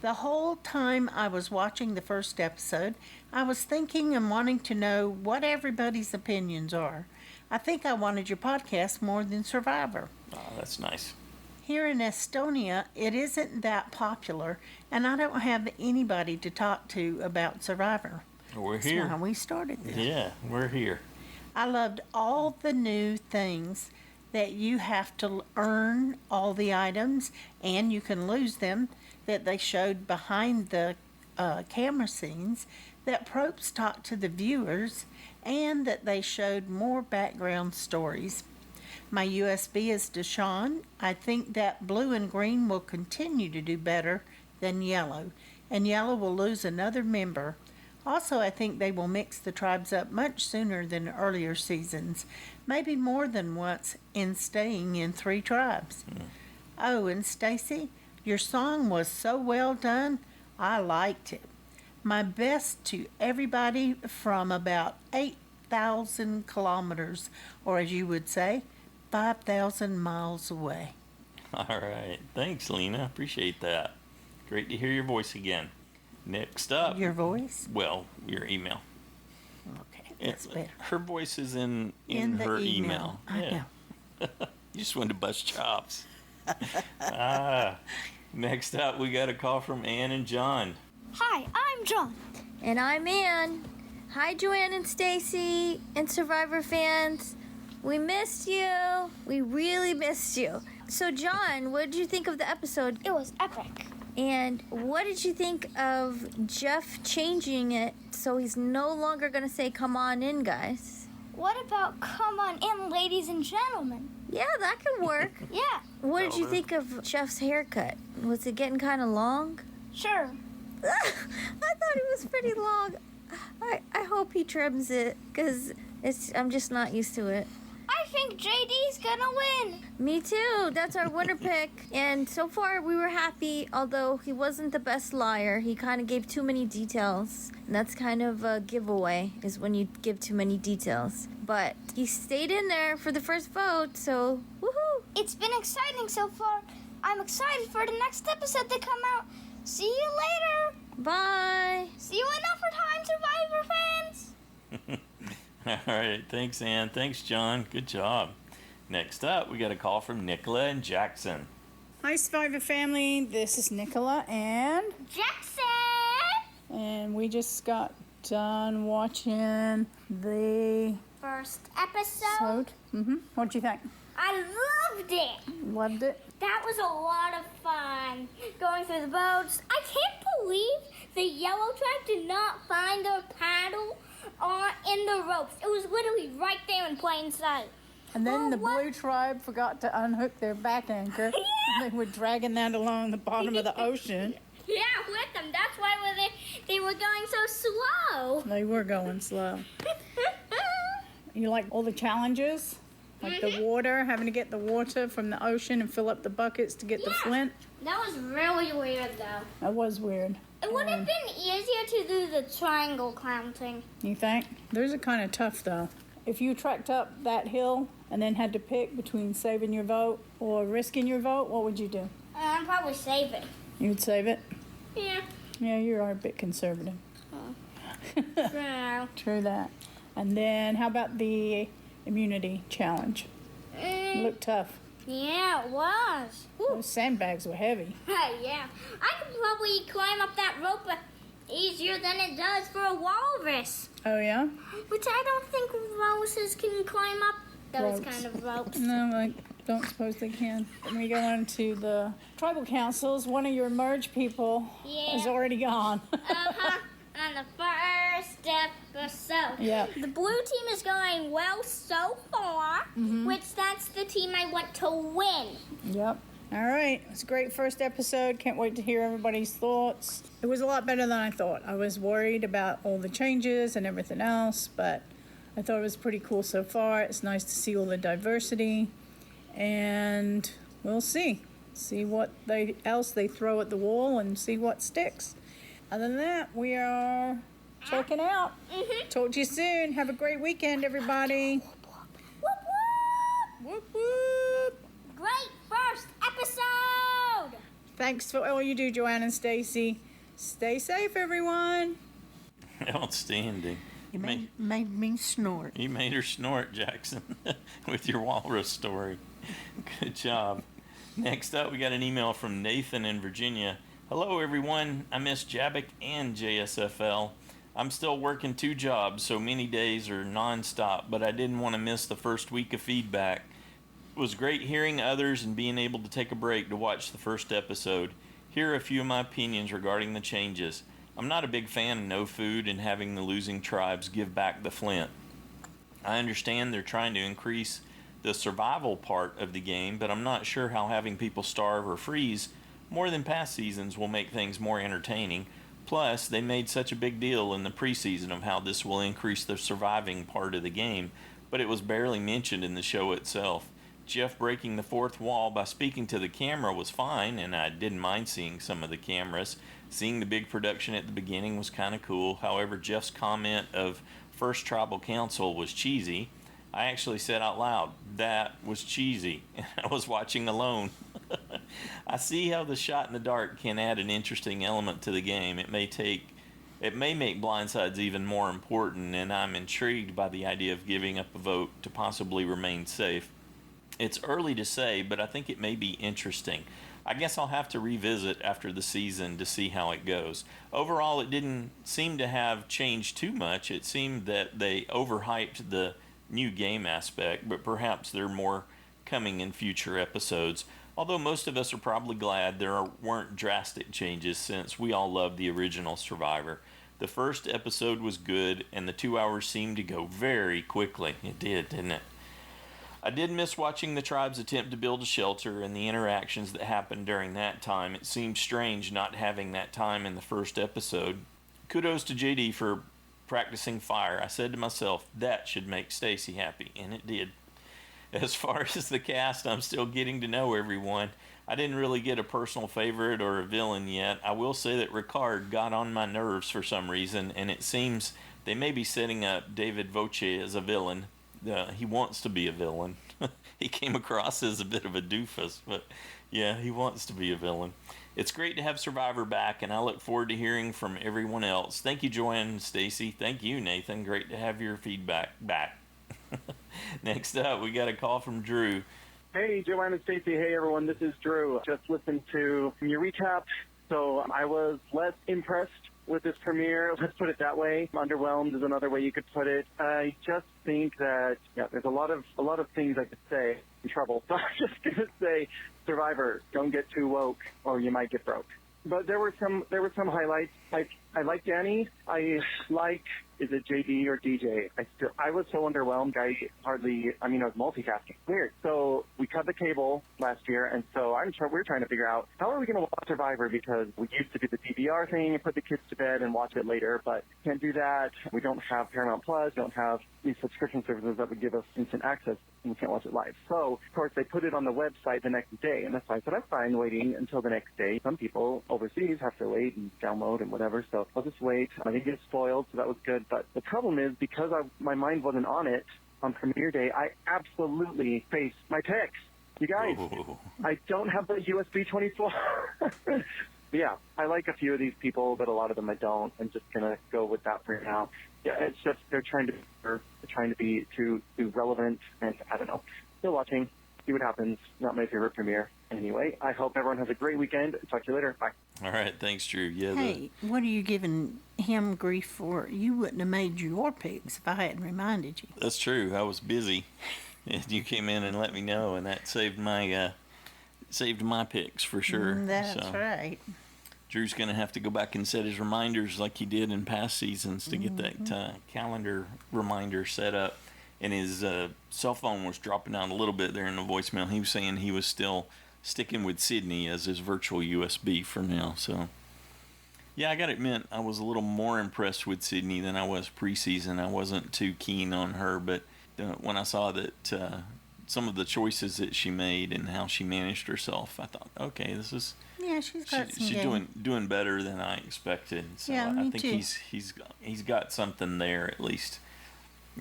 The whole time I was watching the first episode, I was thinking and wanting to know what everybody's opinions are. I think I wanted your podcast more than Survivor. Oh, that's nice. Here in Estonia, it isn't that popular, and I don't have anybody to talk to about Survivor. We're here. That's why we started this. Yeah, we're here. I loved all the new things that you have to earn all the items, and you can lose them, that they showed behind the camera scenes, that Probst talked to the viewers, and that they showed more background stories. My USB is Deshawn. I think that blue and green will continue to do better than yellow, and yellow will lose another member. Also, I think they will mix the tribes up much sooner than earlier seasons, maybe more than once in staying in 3 tribes. Oh, and Stacy, your song was so well done. I liked it. My best to everybody from about 8,000 kilometers, or as you would say, 5,000 miles away. All right. Thanks, Liina. Appreciate that. Great to hear your voice again. Next up. Your voice? Well, your email. Okay, that's better. Her voice is in her email. I Yeah. know. You just wanted to bust chops. Next up, we got a call from Ann and John. Hi, I'm John. And I'm Ann. Hi, Joanne and Stacy and Survivor fans. We missed you. We really missed you. So, John, what did you think of the episode? It was epic. And what did you think of Jeff changing it so he's no longer going to say, come on in, guys? What about come on in, ladies and gentlemen? Yeah, that could work. Yeah. What did you think of Jeff's haircut? Was it getting kind of long? Sure. I thought it was pretty long. I hope he trims it, because I'm just not used to it. I think JD's gonna win. Me too. That's our winner pick. And so far, we were happy, although he wasn't the best liar. He kind of gave too many details. And that's kind of a giveaway, is when you give too many details. But he stayed in there for the first vote, so woohoo! It's been exciting so far. I'm excited for the next episode to come out. See you later. Bye. See you in Survivor fans. All right, thanks, Ann. Thanks, John. Good job. Next up, we got a call from Nicola-n-Jackson. Hi, Survivor family. This is Nicola and Jackson. And we just got done watching the first episode. What'd you think? I loved it. Loved it? That was a lot of fun. Going through the boats. I can't believe the yellow tribe did not find their paddle in the ropes. It was literally right there in plain sight. And then the blue tribe forgot to unhook their back anchor. And they were dragging that along the bottom of the ocean. Yeah, with them. That's why they were going so slow. They were going slow. You like all the challenges? Like the water, having to get the water from the ocean and fill up the buckets to get the flint? That was really weird, though. That was weird. It would have been easier to do the triangle clown thing. You think? Those are kind of tough, though. If you trekked up that hill and then had to pick between saving your vote or risking your vote, what would you do? I'd probably save it. You would save it? Yeah. Yeah, you are a bit conservative. True. True that. And then how about the immunity challenge? It looked tough. Yeah, it was. Those sandbags were heavy. Yeah. I could probably climb up that rope easier than it does for a walrus. Oh, yeah? Which I don't think walruses can climb up those kind of ropes. No, I don't suppose they can. When we go on to the tribal councils, one of your merge people is already gone. On the first episode. Yeah. The blue team is going well so far, which that's the team I want to win. Yep. All right. It's a great first episode. Can't wait to hear everybody's thoughts. It was a lot better than I thought. I was worried about all the changes and everything else, but I thought it was pretty cool so far. It's nice to see all the diversity, and we'll see. See what else they throw at the wall and see what sticks. Other than that, we are checking out. Talk to you soon. Have a great weekend, everybody. Whoop, whoop. Whoop, whoop. Great first episode. Thanks for all you do, Joanne and Stacy. Stay safe, everyone. Outstanding. You made me snort. You made her snort, Jackson, with your walrus story. Good job. Next up, we got an email from Nathan in Virginia. Hello, everyone. I miss Jabbok and JSFL. I'm still working 2 jobs, so many days are non-stop, but I didn't want to miss the first week of feedback. It was great hearing others and being able to take a break to watch the first episode. Here are a few of my opinions regarding the changes. I'm not a big fan of no food and having the losing tribes give back the flint. I understand they're trying to increase the survival part of the game, but I'm not sure how having people starve or freeze more than past seasons will make things more entertaining. Plus, they made such a big deal in the preseason of how this will increase the surviving part of the game, but it was barely mentioned in the show itself. Jeff breaking the fourth wall by speaking to the camera was fine, and I didn't mind seeing some of the cameras. Seeing the big production at the beginning was kind of cool. However, Jeff's comment of first tribal council was cheesy. I actually said out loud, that was cheesy, and I was watching alone. I see how the shot in the dark can add an interesting element to the game. It may make blindsides even more important, and I'm intrigued by the idea of giving up a vote to possibly remain safe. It's early to say, but I think it may be interesting. I guess I'll have to revisit after the season to see how it goes. Overall, it didn't seem to have changed too much. It seemed that they overhyped the new game aspect, but perhaps there are more coming in future episodes. Although most of us are probably glad there weren't drastic changes since we all loved the original Survivor. The first episode was good, and the 2 hours seemed to go very quickly. It did, didn't it? I did miss watching the tribe's attempt to build a shelter and the interactions that happened during that time. It seemed strange not having that time in the first episode. Kudos to JD for practicing fire. I said to myself, that should make Stacy happy, and it did. As far as the cast, I'm still getting to know everyone. I didn't really get a personal favorite or a villain yet. I will say that Ricard got on my nerves for some reason, and it seems they may be setting up David Voce as a villain. He wants to be a villain. He came across as a bit of a doofus, but yeah, he wants to be a villain. It's great to have Survivor back, and I look forward to hearing from everyone else. Thank you, Joanne and Stacy. Thank you, Nathan. Great to have your feedback back. Next up, we got a call from Drew. Hey, Joanne and Stacy. Hey, everyone. This is Drew. Just listened to your recap. So I was less impressed with this premiere. Let's put it that way. Underwhelmed is another way you could put it. I just think that, there's a lot of things I could say in trouble. So I'm just going to say, Survivor, don't get too woke or you might get broke. But there were some highlights. I like Danny. I like, is it JD or DJ? I was so underwhelmed. I was multitasking. Weird. So we cut the cable last year, and so we're trying to figure out how are we going to watch Survivor, because we used to do the DVR thing and put the kids to bed and watch it later, but can't do that. We don't have Paramount Plus, don't have these subscription services that would give us instant access, and we can't watch it live. So, of course, they put it on the website the next day, and that's why I said I'm fine waiting until the next day. Some people overseas have to wait and download and whatever, so I'll just wait. I didn't get spoiled, so that was good. But the problem is, because my mind wasn't on it on premiere day, I absolutely faced my text. You guys, I don't have the USB 24. Yeah, I like a few of these people, but a lot of them I don't. I'm just gonna go with that for now. Yeah, it's just they're trying to be too relevant, and I don't know. Still watching, see what happens. Not my favorite premiere. Anyway, I hope everyone has a great weekend. Talk to you later. Bye. All right, thanks, Drew. Yeah. Hey, what are you giving him grief for? You wouldn't have made your picks if I hadn't reminded you. That's true. I was busy, and you came in and let me know, and that saved my picks for sure. That's right. Drew's going to have to go back and set his reminders like he did in past seasons to get that calendar reminder set up. And his cell phone was dropping out a little bit there in the voicemail. He was saying he was still sticking with Sydney as his virtual USB for now. So, yeah, I got to admit, I was a little more impressed with Sydney than I was preseason. I wasn't too keen on her, but when I saw that some of the choices that she made and how she managed herself, I thought, okay, this is... Yeah, she's doing better than I expected. So yeah, I think he's got something there at least.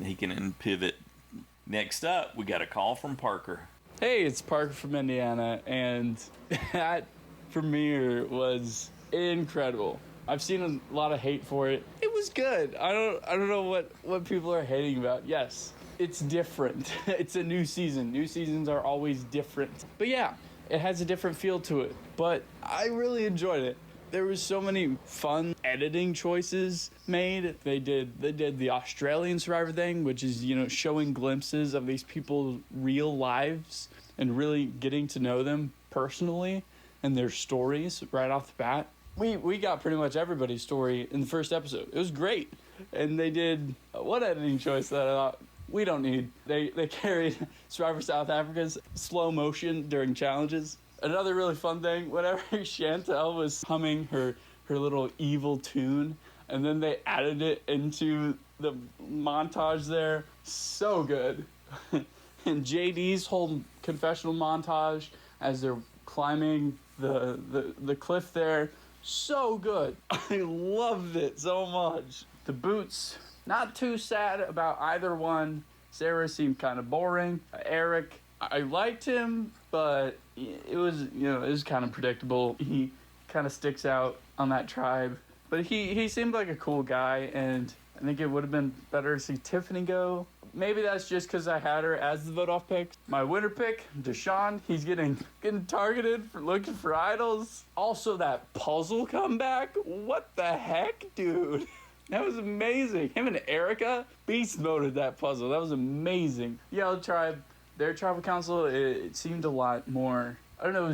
He can pivot. Next up, we got a call from Parker. Hey, it's Parker from Indiana, and that premiere was incredible. I've seen a lot of hate for it. It was good. I don't know what people are hating about. Yes, it's different. It's a new season. New seasons are always different. But yeah, it has a different feel to it. But I really enjoyed it. There was so many fun editing choices made. They did the Australian Survivor thing, which is, showing glimpses of these people's real lives and really getting to know them personally and their stories right off the bat. We got pretty much everybody's story in the first episode. It was great. And they did one editing choice that I thought we don't need. They carried Survivor South Africa's slow motion during challenges. Another really fun thing, whenever Chantel was humming her little evil tune, and then they added it into the montage there, so good. And JD's whole confessional montage as they're climbing the cliff there, so good. I loved it so much. The boots, not too sad about either one. Sarah seemed kind of boring. Eric, I liked him, but it was kind of predictable. He kind of sticks out on that tribe. But he seemed like a cool guy, and I think it would have been better to see Tiffany go. maybe that's just because I had her as the vote-off pick. My winner pick, Deshaun, he's getting targeted for looking for idols. Also, that puzzle comeback. What the heck, dude? That was amazing. Him and Erica beast moded that puzzle. That was amazing. Yellow Tribe, their tribal council, it seemed a lot more, I don't know,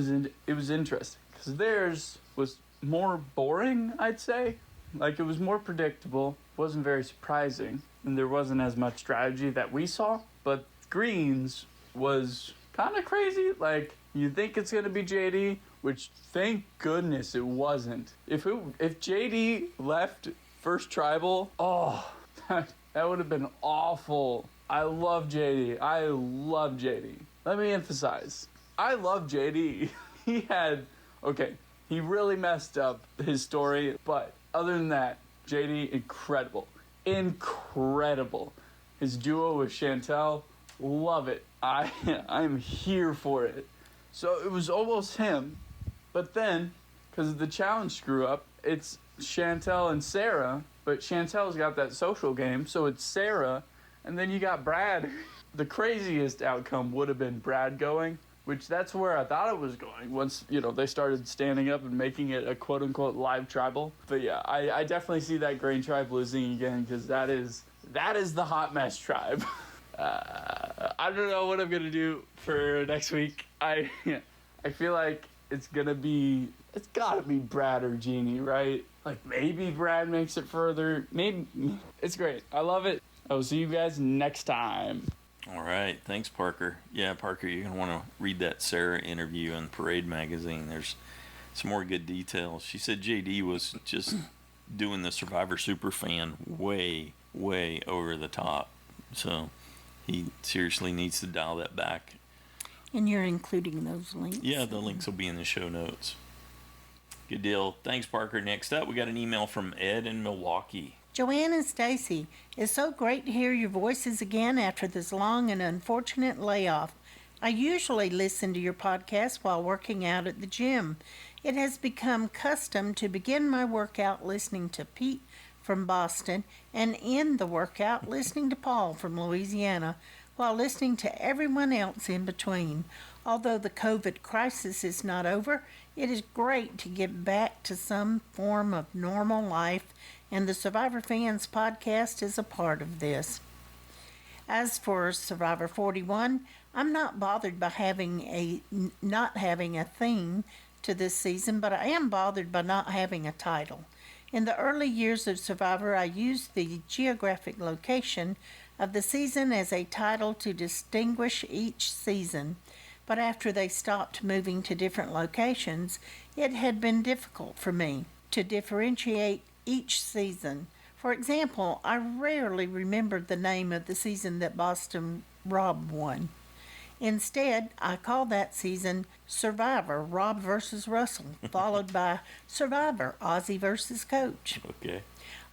it was interesting. Because theirs was more boring, I'd say. Like, it was more predictable, wasn't very surprising, and there wasn't as much strategy that we saw. But Green's was kind of crazy. Like, you think it's going to be JD, which thank goodness it wasn't. If JD left first tribal, oh, that would have been awful. I love JD. Let me emphasize, I love JD. He really messed up his story, but other than that, JD, incredible. His duo with Chantel, love it. I'm here for it. So it was almost him, but then, because of the challenge screw up, it's Chantel and Sarah, but Chantel's got that social game, so it's Sarah, and then you got Brad. The craziest outcome would have been Brad going, which that's where I thought it was going once, they started standing up and making it a quote-unquote live tribal. But yeah, I definitely see that Grain tribe losing again, because that is the hot mess tribe. I don't know what I'm going to do for next week. I feel like it's gotta be Brad or Jeannie, right? Like, maybe Brad makes it further. Maybe. It's great. I love it. I will see you guys next time. All right. Thanks, Parker. Yeah, Parker, you're going to want to read that Sarah interview in Parade magazine. There's some more good details. She said JD was just doing the Survivor Superfan way, way over the top. So he seriously needs to dial that back. And you're including those links? Yeah, the links will be in the show notes. Good deal. Thanks, Parker. Next up, we got an email from Ed in Milwaukee. Joanne and Stacy, it's so great to hear your voices again after this long and unfortunate layoff. I usually listen to your podcast while working out at the gym. It has become custom to begin my workout listening to Pete from Boston and end the workout listening to Paul from Louisiana, while listening to everyone else in between. Although the COVID crisis is not over, it is great to get back to some form of normal life, and the Survivor Fans podcast is a part of this. As for Survivor 41, I'm not bothered by not having a theme to this season, but I am bothered by not having a title. In the early years of Survivor, I used the geographic location of the season as a title to distinguish each season, but after they stopped moving to different locations, it had been difficult for me to differentiate each season. For example, I rarely remembered the name of the season that Boston Rob won. Instead, I call that season Survivor Rob versus Russell, followed by Survivor Ozzy versus Coach. Okay.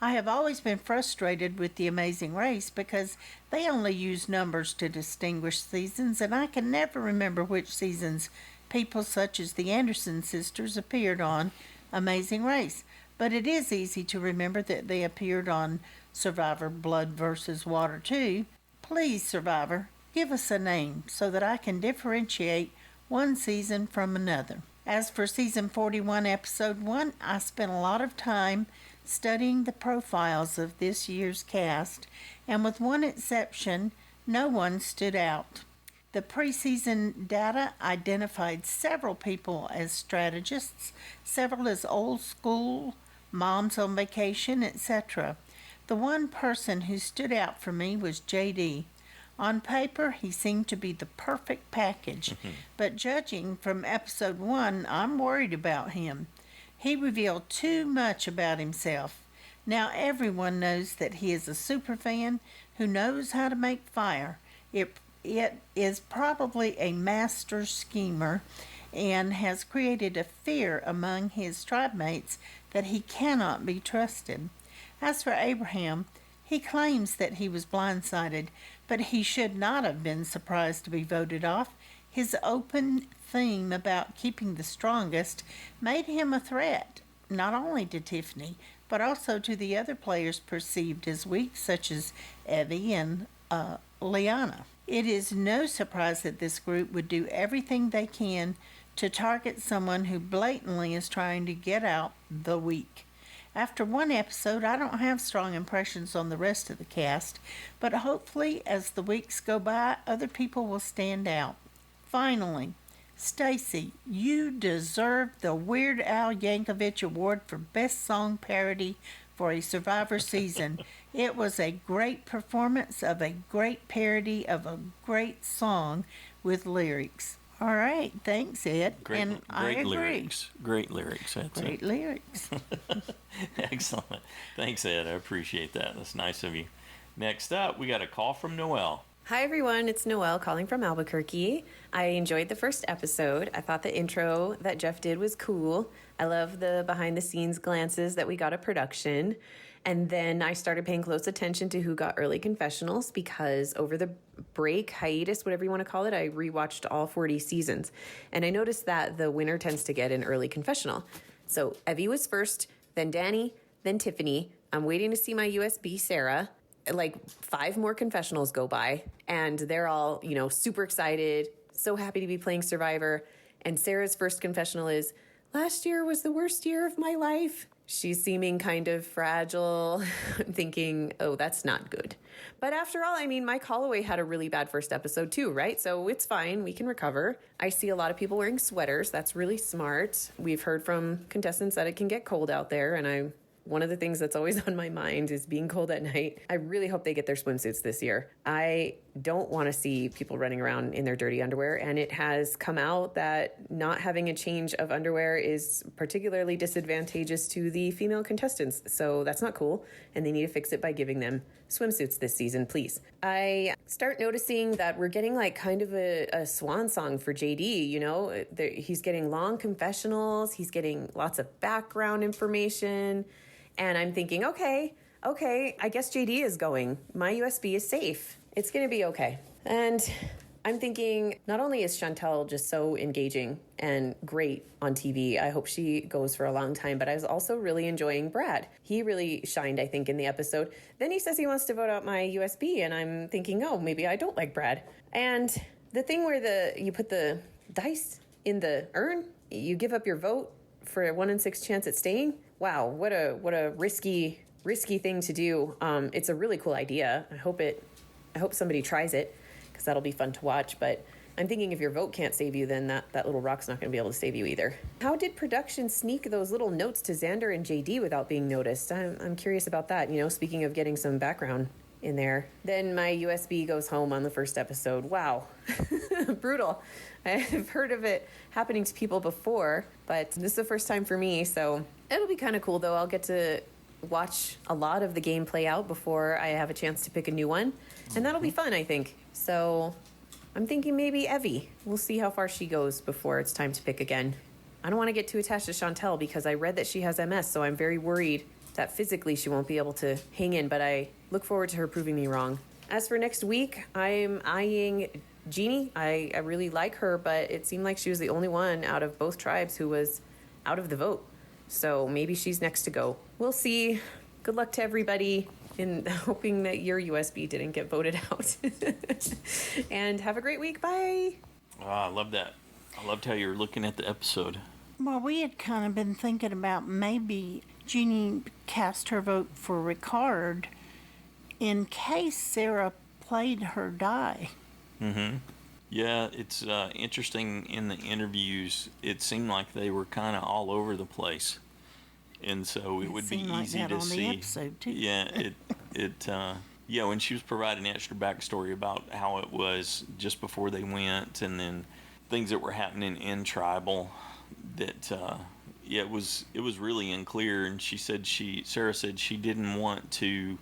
I have always been frustrated with The Amazing Race because they only use numbers to distinguish seasons, and I can never remember which seasons people such as the Anderson sisters appeared on Amazing Race. But it is easy to remember that they appeared on Survivor Blood versus Water too. Please, Survivor, give us a name so that I can differentiate one season from another. As for Season 41, Episode 1, I spent a lot of time studying the profiles of this year's cast, and with one exception, no one stood out. The preseason data identified several people as strategists, several as old school, moms on vacation, etc. The one person who stood out for me was JD. On paper, he seemed to be the perfect package, but judging from Episode 1, I'm worried about him. He revealed too much about himself. Now everyone knows that he is a superfan who knows how to make fire. It is probably a master schemer and has created a fear among his tribe mates that he cannot be trusted. As for Abraham, he claims that he was blindsided, but he should not have been surprised to be voted off. His open theme about keeping the strongest made him a threat, not only to Tiffany, but also to the other players perceived as weak, such as Evie and Liana. It is no surprise that this group would do everything they can to target someone who blatantly is trying to get out the weak. After one episode, I don't have strong impressions on the rest of the cast, but hopefully as the weeks go by, other people will stand out. Finally, Stacy, you deserve the Weird Al Yankovic Award for Best Song Parody for a Survivor season. It was a great performance of a great parody of a great song with lyrics. All right, thanks, Ed. Great agree. lyrics. Great lyrics. That's Great it. lyrics. Excellent. Thanks, Ed. I appreciate that. That's nice of you. Next up, we got a call from Noelle. Hi, everyone. It's Noelle calling from Albuquerque. I enjoyed the first episode. I thought the intro that Jeff did was cool. I love the behind-the-scenes glances that we got at production. And then I started paying close attention to who got early confessionals because over the break, hiatus, whatever you want to call it, I rewatched all 40 seasons. And I noticed that the winner tends to get an early confessional. So Evie was first, then Danny, then Tiffany. I'm waiting to see my USB Sarah. Like 5 more confessionals go by and they're all, super excited, so happy to be playing Survivor. And Sarah's first confessional is, last year was the worst year of my life. She's seeming kind of fragile. I'm thinking, oh, that's not good. But after all, Mike Holloway had a really bad first episode too, right? So it's fine. We can recover. I see a lot of people wearing sweaters. That's really smart. We've heard from contestants that it can get cold out there, and one of the things that's always on my mind is being cold at night. I really hope they get their swimsuits this year. I don't want to see people running around in their dirty underwear, and it has come out that not having a change of underwear is particularly disadvantageous to the female contestants. So that's not cool, and they need to fix it by giving them swimsuits this season, please. I start noticing that we're getting kind of a swan song for JD, he's getting long confessionals, he's getting lots of background information. And I'm thinking, okay, I guess JD is going. My USB is safe. It's going to be okay. And I'm thinking, not only is Chantel just so engaging and great on TV, I hope she goes for a long time, but I was also really enjoying Brad. He really shined, I think, in the episode. Then he says he wants to vote out my USB, and I'm thinking, oh, maybe I don't like Brad. And the thing where you put the dice in the urn, you give up your vote for a 1 in 6 chance at staying. Wow, what a risky thing to do. It's a really cool idea. I hope somebody tries it because that'll be fun to watch. But I'm thinking if your vote can't save you, then that little rock's not going to be able to save you either. How did production sneak those little notes to Xander and JD without being noticed? I'm curious about that. Speaking of getting some background in there. Then my USB goes home on the first episode. Wow, brutal. I've heard of it happening to people before, but this is the first time for me, so it'll be kind of cool, though. I'll get to watch a lot of the game play out before I have a chance to pick a new one, and that'll be fun, I think. So I'm thinking maybe Evie. We'll see how far she goes before it's time to pick again. I don't want to get too attached to Chantel because I read that she has MS, so I'm very worried that physically she won't be able to hang in, but I look forward to her proving me wrong. As for next week, I'm eyeing Jeannie. I really like her, but it seemed like she was the only one out of both tribes who was out of the vote. So maybe she's next to go. We'll see. Good luck to everybody in hoping that your USB didn't get voted out. And have a great week. Bye. Oh, I love that. I loved how you were looking at the episode. Well, we had kind of been thinking about maybe Jeannie cast her vote for Ricard in case Sarah played her die. Mm-hmm. Yeah, it's interesting in the interviews. It seemed like they were kind of all over the place, and so it would be easy to see. The episode too. Yeah, yeah. When she was providing extra backstory about how it was just before they went, and then things that were happening in tribal, that it was really unclear. And Sarah said she didn't want to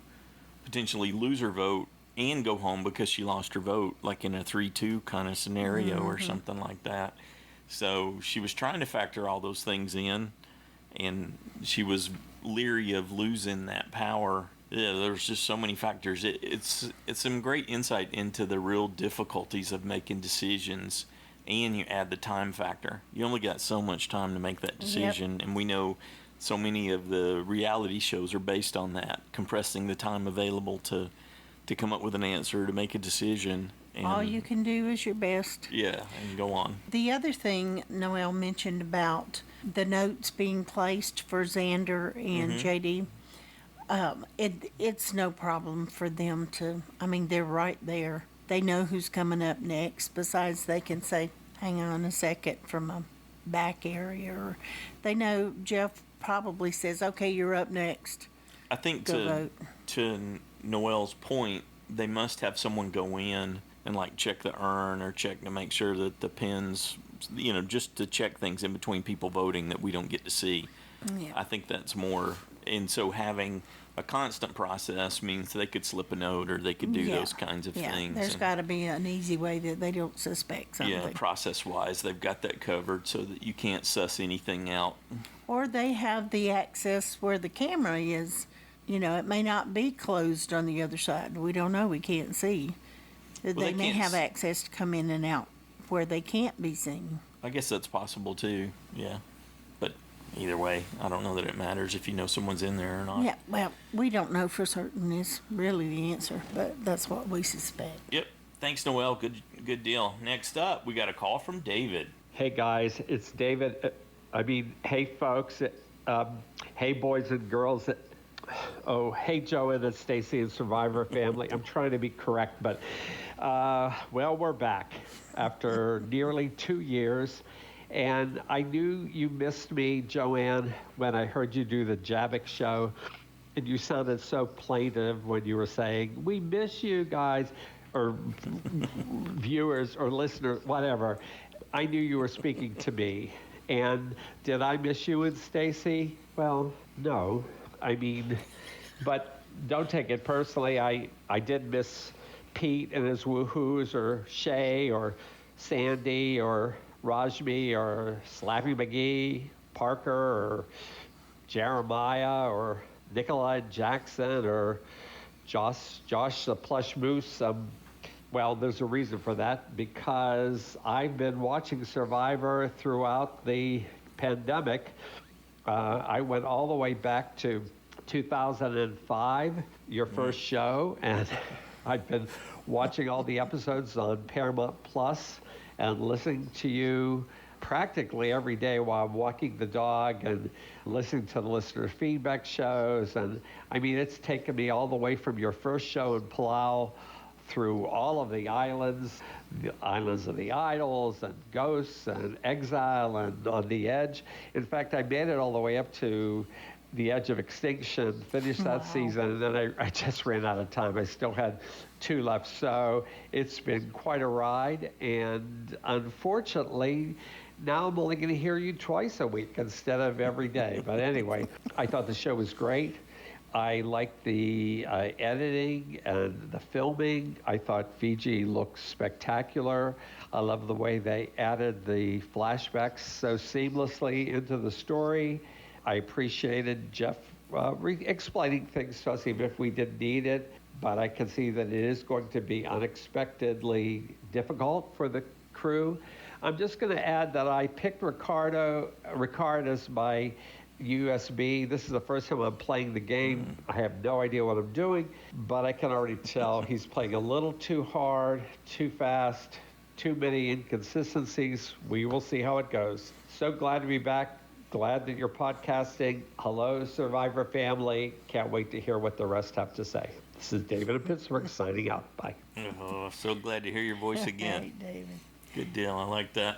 potentially lose her vote and go home because she lost her vote, like in a 3-2 kind of scenario or something like that. So she was trying to factor all those things in, and she was leery of losing that power. Yeah, there's just so many factors. It's some great insight into the real difficulties of making decisions, and you add the time factor. You only got so much time to make that decision, and we know so many of the reality shows are based on that, compressing the time available to come up with an answer, to make a decision. And all you can do is your best. Yeah, and go on. The other thing Noelle mentioned about the notes being placed for Xander and JD, it's no problem for them to, I mean, they're right there. They know who's coming up next. Besides, they can say, hang on a second, from a back area. Or they know Jeff probably says, okay, you're up next. I think Go to Noelle's point, they must have someone go in and like check the urn or check to make sure that the pins, you know, just to check things in between people voting that we don't get to see. Yeah. I think that's more, and so having a constant process means they could slip a note or they could do those kinds of things. There's got to be an easy way that they don't suspect something. Yeah, process-wise, they've got that covered so that you can't suss anything out. Or they have the access where the camera is. You know, it may not be closed on the other side. We don't know. We can't see. They may have access to come in and out where they can't be seen. I guess that's possible too, yeah. But either way, I don't know that it matters if you know someone's in there or not. Yeah, well, we don't know for certain is really the answer, but that's what we suspect. Yep. Thanks, Noelle. Good deal. Next up, we got a call from David. Hey, guys. It's David. Hey, folks. Hey, boys and girls. Oh, hey, Joanne and Stacy and Survivor family. I'm trying to be correct, but, well, we're back after nearly 2 years. And I knew you missed me, Joanne, when I heard you do the Javik show. And you sounded so plaintive when you were saying, we miss you guys, or viewers or listeners, whatever. I knew you were speaking to me. And did I miss you and Stacy? Well, no. I mean, but don't take it personally. I did miss Pete and his woohoos, or Shay, or Sandy, or Rashmi, or Slappy McGee, Parker, or Jeremiah, or Nicola-n-Jackson, or Josh the Plush Moose. Well, there's a reason for that, because I've been watching Survivor throughout the pandemic. I went all the way back to 2005, your first show, and I've been watching all the episodes on Paramount Plus and listening to you practically every day while I'm walking the dog and listening to the listener feedback shows. And I mean, it's taken me all the way from your first show in Palau through all of the islands of the Idols and Ghosts and Exile and On the Edge. In fact, I made it all the way up to the Edge of Extinction, finished that season, and then I just ran out of time. I still had 2 left. So it's been quite a ride, and unfortunately, now I'm only going to hear you twice a week instead of every day. But anyway, I thought the show was great. I liked the editing and the filming. I thought Fiji looked spectacular. I love the way they added the flashbacks so seamlessly into the story. I appreciated Jeff explaining things to us even if we didn't need it, but I can see that it is going to be unexpectedly difficult for the crew. I'm just going to add that I picked Ricard as my USB. This is the first time I'm playing the game. I have no idea what I'm doing, but I can already tell he's playing a little too hard, too fast, too many inconsistencies. We will see how it goes. So glad to be back. Glad that you're podcasting. Hello, Survivor family. Can't wait to hear what the rest have to say. This is David in Pittsburgh signing out. Bye. Oh, so glad to hear your voice again. Hey, David. Good deal. I like that.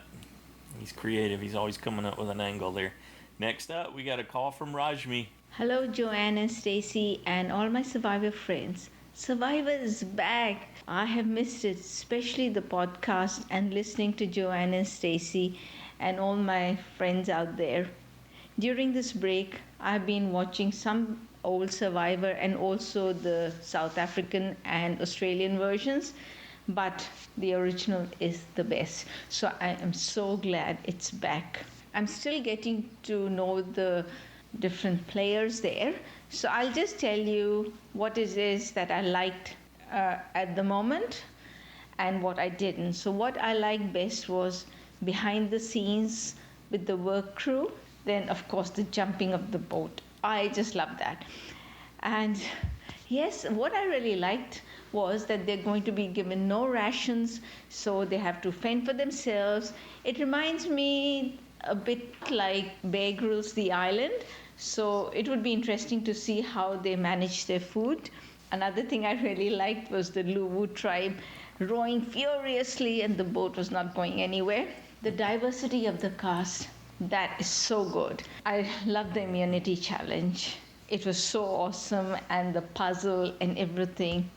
He's creative. He's always coming up with an angle there. Next up, we got a call from Rashmi. Hello, Joanne and Stacy and all my Survivor friends. Survivor is back. I have missed it, especially the podcast and listening to Joanne and Stacy and all my friends out there. During this break, I've been watching some old Survivor and also the South African and Australian versions, but the original is the best. So I am so glad it's back. I'm still getting to know the different players there. So I'll just tell you what it is that I liked at the moment and what I didn't. So what I liked best was behind the scenes with the work crew. Then, of course, the jumping of the boat. I just love that. And yes, what I really liked was that they're going to be given no rations, so they have to fend for themselves. It reminds me a bit like Bear Grylls' The Island, so it would be interesting to see how they manage their food. Another thing I really liked was the Luwu tribe rowing furiously and the boat was not going anywhere. The diversity of the cast, that is so good. I love the immunity challenge. It was so awesome, and the puzzle and everything.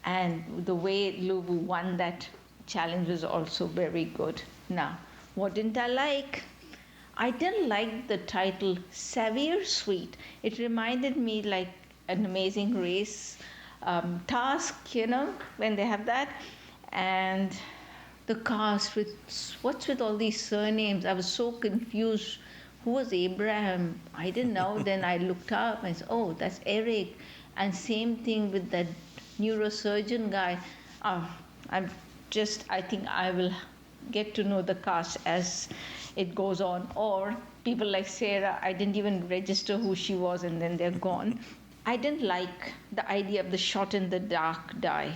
And the way Luwu won that challenge was also very good. Now, what didn't I like? I didn't like the title Savvy or Sweet. It reminded me like an Amazing Race task, when they have that. And the cast, what's with all these surnames? I was so confused. Who was Abraham? I didn't know. Then I looked up and said, oh, that's Eric. And same thing with that neurosurgeon guy. I think I will get to know the cast as it goes on. Or people like Sarah, I didn't even register who she was, and then they're gone. I didn't like the idea of the shot in the dark die.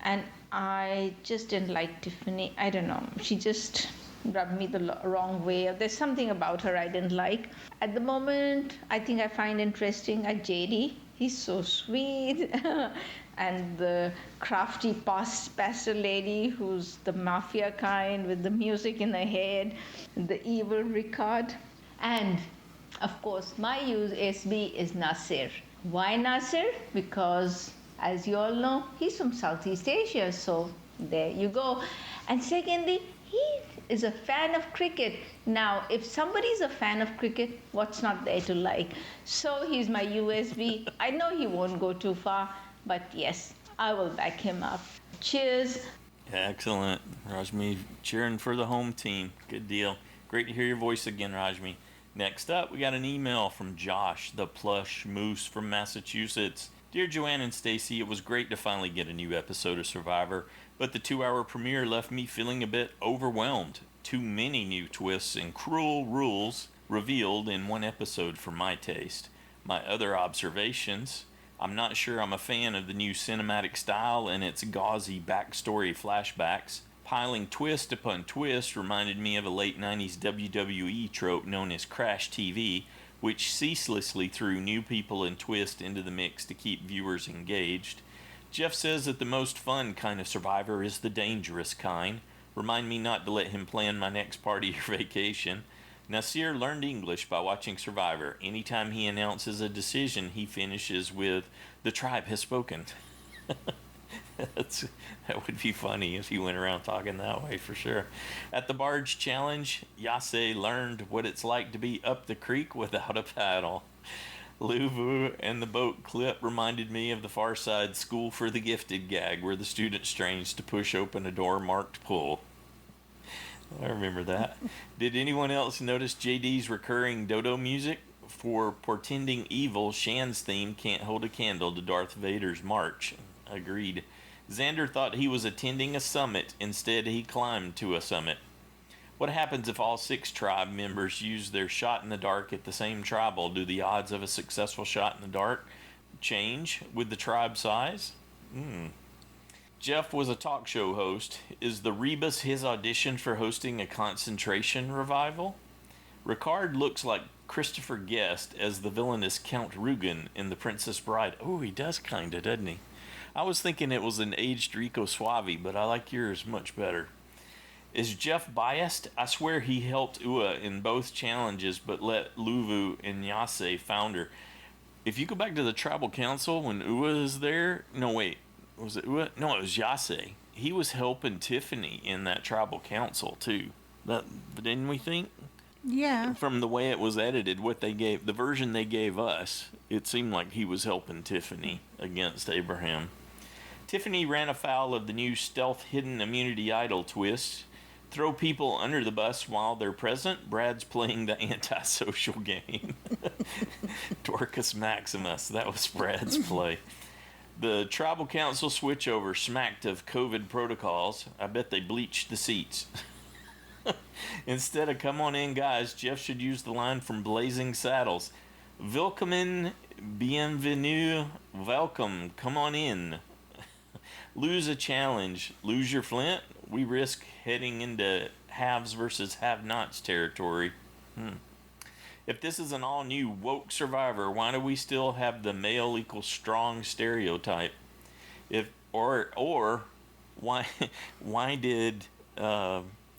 And I just didn't like Tiffany. I don't know. She just rubbed me the wrong way. There's something about her I didn't like. At the moment, I think I find interesting JD. He's so sweet. And the crafty pastor lady who's the mafia kind with the music in her head, the evil Ricard. And of course, my USB is Nasir. Why Nasir? Because, as you all know, he's from Southeast Asia, so there you go. And secondly, he is a fan of cricket. Now, if somebody's a fan of cricket, what's not there to like? So he's my USB. I know he won't go too far, but yes, I will back him up. Cheers. Excellent. Rashmi, cheering for the home team. Good deal. Great to hear your voice again, Rashmi. Next up, we got an email from Josh, the plush moose from Massachusetts. Dear Joanne and Stacy, it was great to finally get a new episode of Survivor, but the 2-hour premiere left me feeling a bit overwhelmed. Too many new twists and cruel rules revealed in one episode for my taste. My other observations: I'm not sure I'm a fan of the new cinematic style and its gauzy backstory flashbacks. Piling twist upon twist reminded me of a late 90s WWE trope known as Crash TV, which ceaselessly threw new people and twist into the mix to keep viewers engaged. Jeff says that the most fun kind of Survivor is the dangerous kind. Remind me not to let him plan my next party or vacation. Nasir learned English by watching Survivor. Anytime he announces a decision, he finishes with, "The tribe has spoken." That would be funny if he went around talking that way, for sure. At the barge challenge, Yase learned what it's like to be up the creek without a paddle. Luvu and the boat clip reminded me of the Far Side School for the Gifted gag, where the student strains to push open a door marked pull. I remember that. Did anyone else notice JD's recurring dodo music? For portending evil, Shan's theme can't hold a candle to Darth Vader's march. Agreed. Xander thought he was attending a summit. Instead, he climbed to a summit. What happens if all 6 tribe members use their shot in the dark at the same tribal? Do the odds of a successful shot in the dark change with the tribe size? Jeff was a talk show host. Is the Rebus his audition for hosting a concentration revival? Ricard looks like Christopher Guest as the villainous Count Rugen in The Princess Bride. Oh, he does kinda, doesn't he? I was thinking it was an aged Rico Suave, but I like yours much better. Is Jeff biased? I swear he helped Ua in both challenges, but let Luvu and Yase founder. If you go back to the tribal council when Ua is there, no wait, was it Ua? No, it was Yase. He was helping Tiffany in that tribal council too. Didn't we think? Yeah. From the way it was edited, the version they gave us, it seemed like he was helping Tiffany against Abraham. Tiffany ran afoul of the new stealth hidden immunity idol twist. Throw people under the bus while they're present. Brad's playing the antisocial game. Dorcas Maximus. That was Brad's play. The tribal council switchover smacked of COVID protocols. I bet they bleached the seats. Instead of "come on in, guys," Jeff should use the line from Blazing Saddles. "Willkommen, bienvenue, welcome, come on in." Lose a challenge. Lose your flint. We risk heading into haves versus have-nots territory. If this is an all-new woke Survivor, why do we still have the male equals strong stereotype? Or why did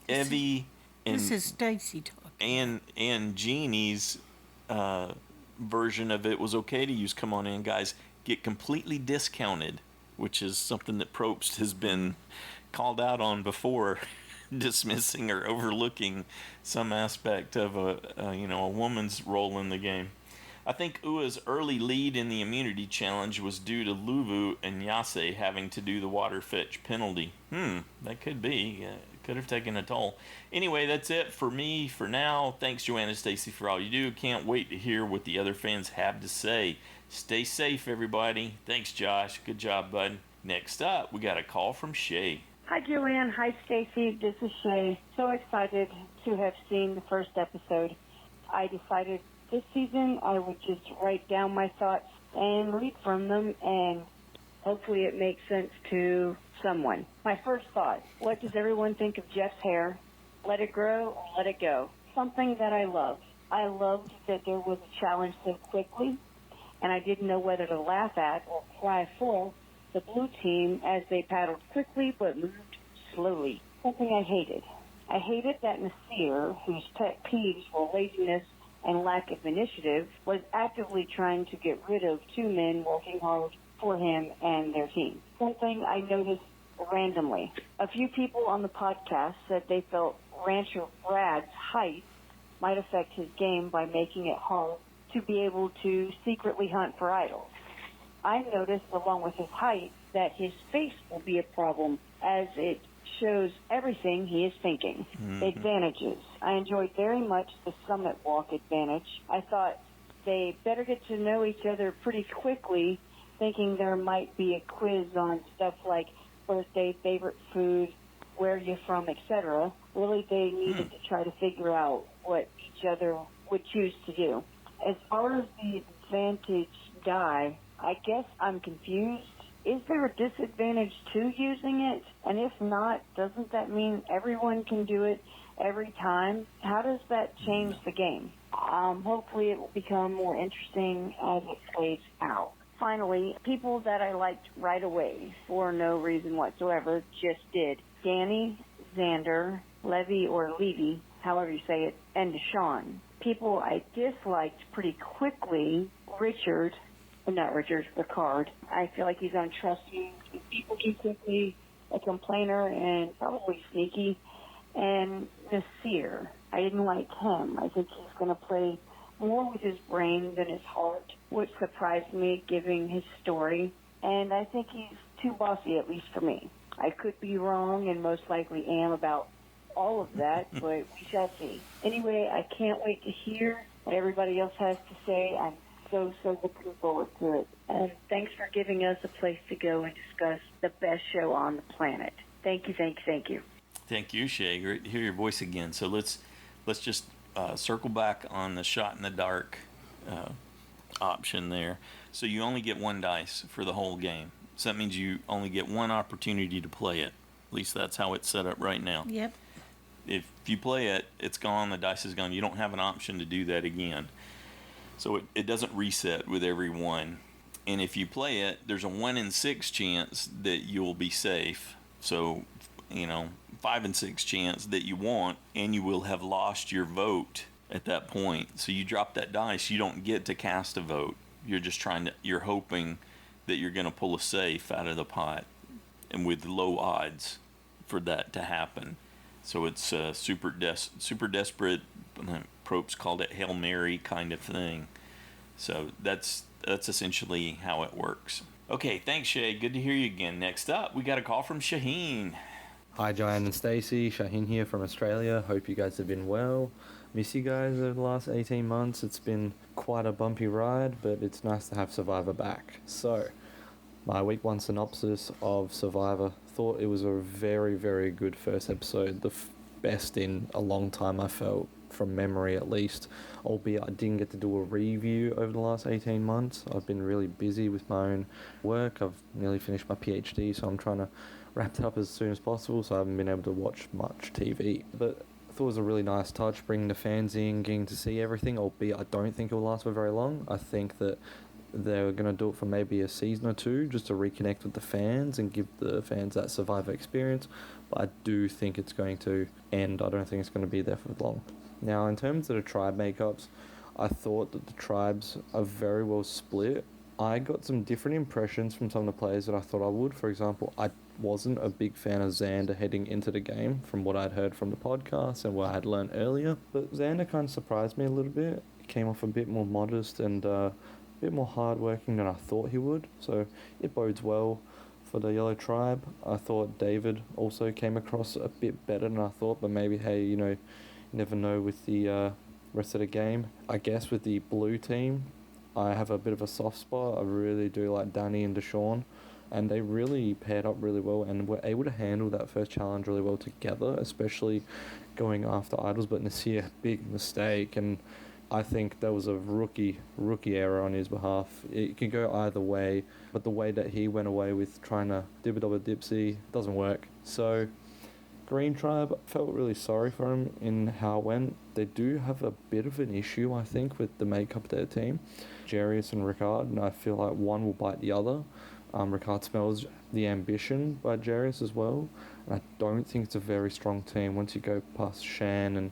Evie and This is Stacy talking. and Jeannie's version of it was okay to use "come on in, guys" get completely discounted, which is something that Probst has been called out on before, dismissing or overlooking some aspect of a woman's role in the game. I think Ua's early lead in the immunity challenge was due to Luvu and Yase having to do the water fetch penalty. That could be. Could have taken a toll. Anyway, that's it for me for now. Thanks, Joanne and Stacy, for all you do. Can't wait to hear what the other fans have to say. Stay safe, everybody. Thanks, Josh. Good job, bud. Next up, we got a call from Shay. Hi, Joanne. Hi, Stacy. This is Shay. So excited to have seen the first episode. I decided this season I would just write down my thoughts and read from them, and hopefully it makes sense to someone. My first thought: what does everyone think of Jeff's hair? Let it grow or let it go? Something that I loved. I loved that there was a challenge so quickly, and I didn't know whether to laugh at or cry for the blue team as they paddled quickly but moved slowly. Something I hated. I hated that Nasir, whose pet peeves were laziness and lack of initiative, was actively trying to get rid of two men working hard for him and their team. Something I noticed randomly. A few people on the podcast said they felt Rancher Brad's height might affect his game by making it hard to be able to secretly hunt for idols. I noticed, along with his height, that his face will be a problem, as it shows everything he is thinking. Advantages. I enjoyed very much the Summit Walk advantage. I thought they better get to know each other pretty quickly, thinking there might be a quiz on stuff like birthday, favorite food, where you're from, etc. Really, they needed to try to figure out what each other would choose to do. As far as the advantage die, I guess I'm confused. Is there a disadvantage to using it? And if not, doesn't that mean everyone can do it every time? How does that change the game? Hopefully it will become more interesting as it plays out. Finally, people that I liked right away for no reason whatsoever just did. Danny, Xander, Levy or Levy, however you say it, and Deshaun. People I disliked pretty quickly, Ricard. I feel like he's untrusting. People too quickly, a complainer, and probably sneaky. And Nasir, I didn't like him. I think he's going to play more with his brain than his heart, which surprised me given his story. And I think he's too bossy, at least for me. I could be wrong, and most likely am about all of that, but we shall see. Anyway, I can't wait to hear what everybody else has to say. I'm so looking forward to it. And thanks for giving us a place to go and discuss the best show on the planet. Thank you. Thank you, Shay. Great to hear your voice again. So let's just circle back on the shot in the dark option there. So you only get one dice for the whole game. So that means you only get one opportunity to play it. At least that's how it's set up right now. Yep. If you play it, it's gone, the dice is gone. You don't have an option to do that again. So it doesn't reset with every one. And if you play it, there's a 1 in 6 chance that you'll be safe. So, 5 in 6 chance that you won't, and you will have lost your vote at that point. So you drop that dice, you don't get to cast a vote. You're hoping that you're going to pull a safe out of the pot, and with low odds for that to happen. So it's super desperate. Probst called it Hail Mary kind of thing. So that's essentially how it works. Okay, thanks, Shay. Good to hear you again. Next up, we got a call from Shahin. Hi, Joanne and Stacy. Shahin here from Australia. Hope you guys have been well. Miss you guys over the last 18 months. It's been quite a bumpy ride, but it's nice to have Survivor back. So, my week 1 synopsis of Survivor. Thought it was a very, very good first episode. The best in a long time, I felt, from memory at least, albeit I didn't get to do a review over the last 18 months. I've been really busy with my own work. I've nearly finished my PhD, so I'm trying to wrap it up as soon as possible, so I haven't been able to watch much TV. But I thought it was a really nice touch, bringing the fans in, getting to see everything, albeit I don't think it will last for very long. I think that they're going to do it for maybe a season or two, just to reconnect with the fans and give the fans that Survivor experience. But I do think it's going to end. I don't think it's going to be there for long. Now, in terms of the tribe makeups, I thought that the tribes are very well split. I got some different impressions from some of the players that I thought I would. For example, I wasn't a big fan of Xander heading into the game from what I'd heard from the podcast and what I had learned earlier. But Xander kind of surprised me a little bit. He came off a bit more modest and a bit more hardworking than I thought he would. So it bodes well for the Yellow Tribe. I thought David also came across a bit better than I thought, but maybe, hey, you never know with the rest of the game. I guess with the blue team, I have a bit of a soft spot. I really do like Danny and Deshaun, and they really paired up really well and were able to handle that first challenge really well together, especially going after idols. But Nasir, big mistake, and I think that was a rookie error on his behalf. It can go either way, but the way that he went away with trying to dibba-dobba-dipsy doesn't work. So Green Tribe, felt really sorry for him in how it went. They do have a bit of an issue, I think, with the makeup of their team, Jarius and Ricard, and I feel like one will bite the other. Ricard smells the ambition by Jarius as well, and I don't think it's a very strong team. Once you go past Shan and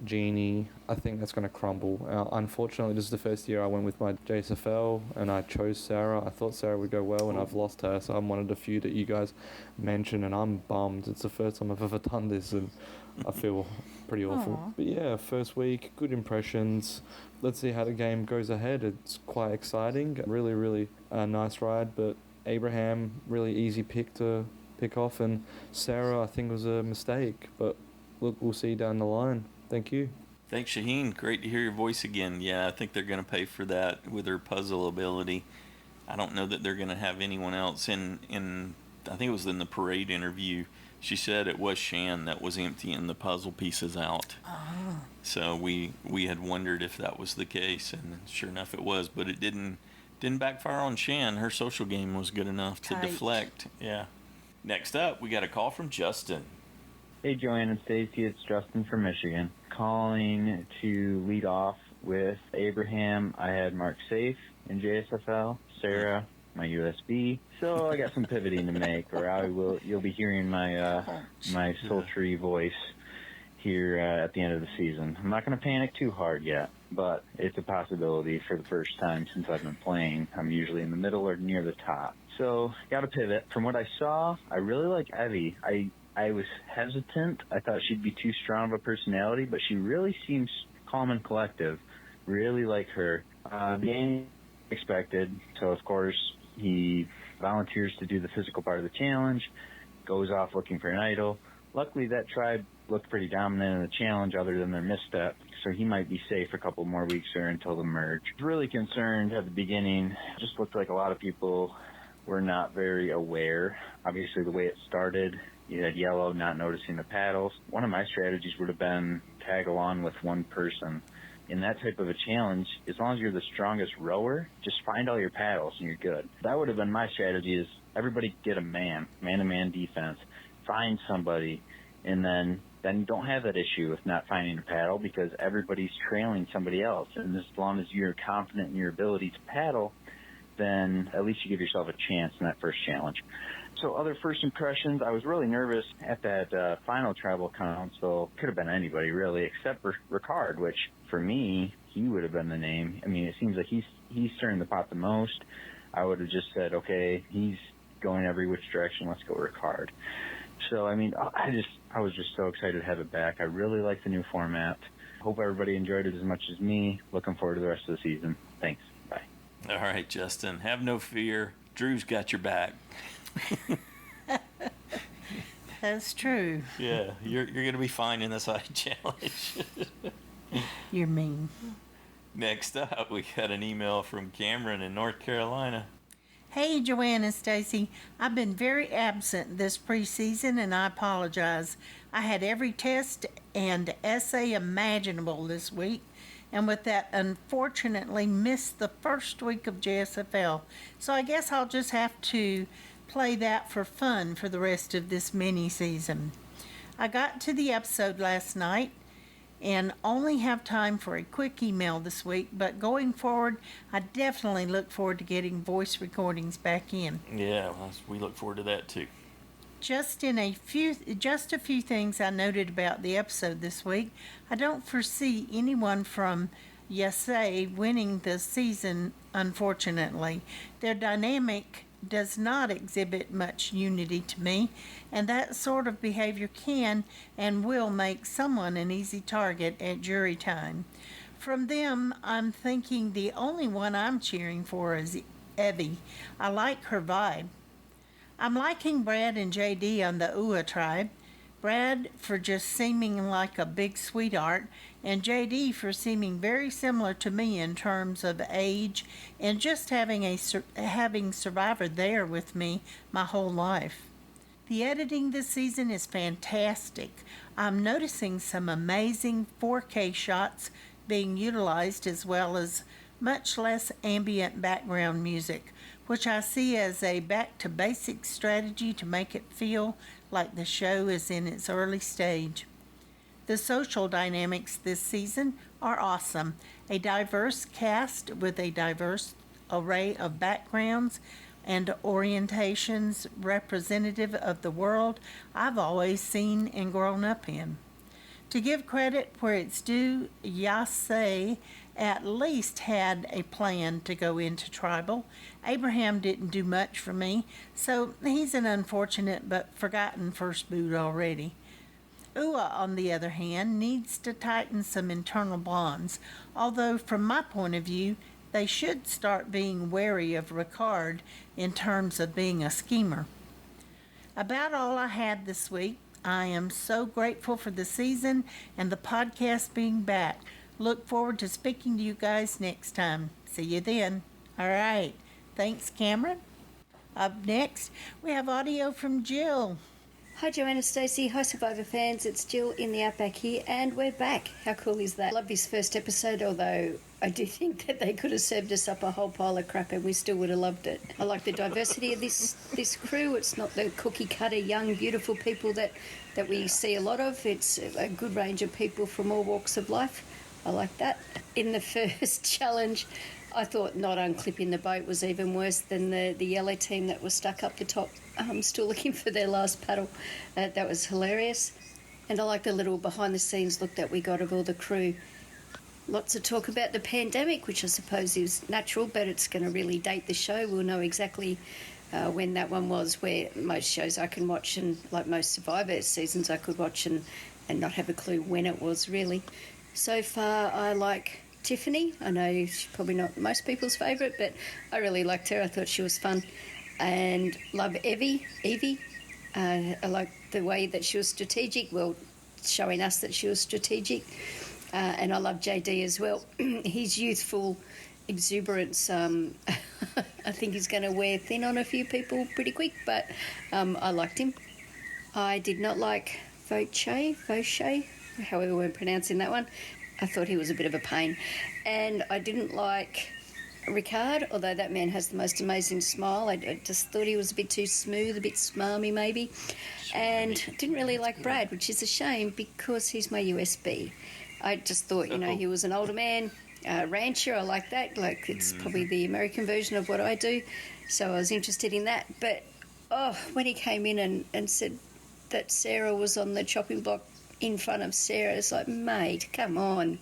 Jeannie, I think that's going to crumble. Unfortunately, this is the first year I went with my JSFL and I chose Sarah. I thought Sarah would go well and I've lost her, so I'm one of the few that you guys mentioned, and I'm bummed. It's the first time I've ever done this and I feel pretty awful. Aww. But yeah, first week, good impressions. Let's see how the game goes ahead. It's quite exciting. Really nice ride, but Abraham, really easy pick to pick off, and Sarah, I think, was a mistake, but look, we'll see down the line. Thank you. Thanks, Shahin. Great to hear your voice again. Yeah, I think they're going to pay for that with her puzzle ability. I don't know that they're going to have anyone else in. I think it was in the parade interview. She said it was Shan that was emptying the puzzle pieces out. Oh. So we had wondered if that was the case, and sure enough it was. But it didn't backfire on Shan. Her social game was good enough to deflect. Yeah. Next up, we got a call from Justin. Hey, Joanne and Stacy, it's Justin from Michigan. Calling to lead off with Abraham. I had Mark Safe in JSFL, Sarah, my USB. So I got some pivoting to make, or you'll be hearing my my sultry voice here at the end of the season. I'm not going to panic too hard yet, but it's a possibility for the first time since I've been playing. I'm usually in the middle or near the top. So got to pivot. From what I saw, I really like Evie. I was hesitant. I thought she'd be too strong of a personality, but she really seems calm and collective. Really like her. Being expected, so of course he volunteers to do the physical part of the challenge, goes off looking for an idol. Luckily that tribe looked pretty dominant in the challenge other than their misstep, so he might be safe a couple more weeks there until the merge. Really concerned at the beginning. Just looked like a lot of people were not very aware. Obviously the way it started, you had Yellow not noticing the paddles. One of my strategies would have been tag along with one person. In that type of a challenge, as long as you're the strongest rower, just find all your paddles and you're good. That would have been my strategy, is everybody get a man-to-man defense. Find somebody, and then you don't have that issue with not finding a paddle because everybody's trailing somebody else. And as long as you're confident in your ability to paddle, then at least you give yourself a chance in that first challenge. So other first impressions, I was really nervous at that final tribal council. Could have been anybody, really, except for Ricard, which, for me, he would have been the name. I mean, it seems like he's stirring the pot the most. I would have just said, okay, he's going every which direction, let's go Ricard. So, I mean, I was just so excited to have it back. I really like the new format. Hope everybody enjoyed it as much as me. Looking forward to the rest of the season. Thanks. Bye. All right, Justin. Have no fear. Drew's got your back. That's true. Yeah, you're going to be fine in this challenge. You're mean. Next up, we got an email from Cameron in North Carolina. Hey, Joanne and Stacy. I've been very absent this preseason, and I apologize. I had every test and essay imaginable this week, and with that, unfortunately missed the first week of JSFL. So I guess I'll just have to play that for fun for the rest of this mini season. I got to the episode last night and only have time for a quick email this week, but going forward, I definitely look forward to getting voice recordings back in. Yeah, we look forward to that too. Just a few things I noted about the episode this week. I don't foresee anyone from USA winning the season, unfortunately. Their dynamic does not exhibit much unity to me, and that sort of behavior can and will make someone an easy target at jury time. From them, I'm thinking the only one I'm cheering for is Evie. I like her vibe. I'm liking Brad and JD on the UA tribe. Brad for just seeming like a big sweetheart, and JD for seeming very similar to me in terms of age and just having Survivor there with me my whole life. The editing this season is fantastic. I'm noticing some amazing 4K shots being utilized, as well as much less ambient background music, which I see as a back-to-basics strategy to make it feel like the show is in its early stage. The social dynamics this season are awesome. A diverse cast with a diverse array of backgrounds and orientations representative of the world I've always seen and grown up in. To give credit where it's due, Yase at least had a plan to go into tribal. Abraham didn't do much for me, so he's an unfortunate but forgotten first boot already. Ua, on the other hand, needs to tighten some internal bonds, although from my point of view, they should start being wary of Ricard in terms of being a schemer. About all I had this week. I am so grateful for the season and the podcast being back. Look forward to speaking to you guys next time. See you then. All right. Thanks, Cameron. Up next, we have audio from Jill. Hi, Joanne and Stacey. Hi, Survivor fans. It's Jill in the Outback here, and we're back. How cool is that? I love this first episode, although I do think that they could have served us up a whole pile of crap and we still would have loved it. I like the diversity of this crew. It's not the cookie-cutter, young, beautiful people that we see a lot of. It's a good range of people from all walks of life. I like that. In the first challenge, I thought not unclipping the boat was even worse than the yellow team that was stuck up the top, still looking for their last paddle. That was hilarious. And I like the little behind-the-scenes look that we got of all the crew. Lots of talk about the pandemic, which I suppose is natural, but it's going to really date the show. We'll know exactly when that one was, where most shows I can watch, and like most Survivor seasons I could watch and not have a clue when it was, really. So far, I like Tiffany. I know she's probably not most people's favourite, but I really liked her. I thought she was fun. And love Evie. I like the way that she was strategic, well, showing us that she was strategic. And I love JD as well. His youthful exuberance, I think he's going to wear thin on a few people pretty quick, but I liked him. I did not like Fauché, however we're pronouncing that one. I thought he was a bit of a pain. And I didn't like Ricard, although that man has the most amazing smile. I just thought he was a bit too smooth, a bit smarmy maybe. And didn't really like Brad, which is a shame because he's my USB. I just thought, he was an older man, rancher. I like that. Like, it's probably the American version of what I do. So I was interested in that. But, when he came in and said that Sarah was on the chopping block in front of Sarah, it's like, mate, come on.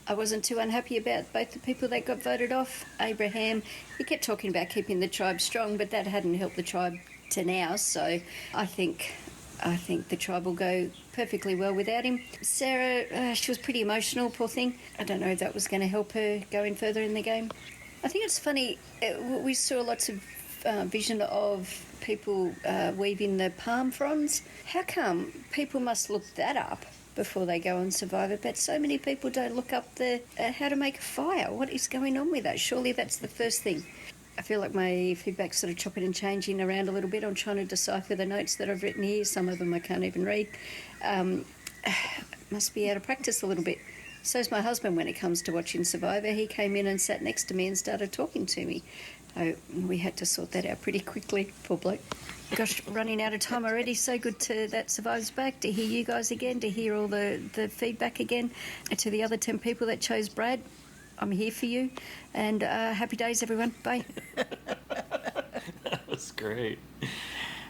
I wasn't too unhappy about both the people that got voted off. Abraham, he kept talking about keeping the tribe strong, but that hadn't helped the tribe to now. So I think the tribe will go perfectly well without him. Sarah, she was pretty emotional, poor thing. I don't know if that was going to help her going further in the game. I think it's funny, we saw lots of vision of people weaving the palm fronds. How come people must look that up before they go on Survivor, but so many people don't look up how to make a fire? What is going on with that? Surely that's the first thing. I feel like my feedback's sort of chopping and changing around a little bit. I'm trying to decipher the notes that I've written here. Some of them I can't even read. Must be out of practice a little bit. So's my husband when it comes to watching Survivor. He came in and sat next to me and started talking to me. We had to sort that out pretty quickly, poor bloke. Gosh, running out of time already. So good that Survivor's back, to hear you guys again, to hear all the feedback again. And to the other 10 people that chose Brad, I'm here for you. And happy days, everyone. Bye. That was great.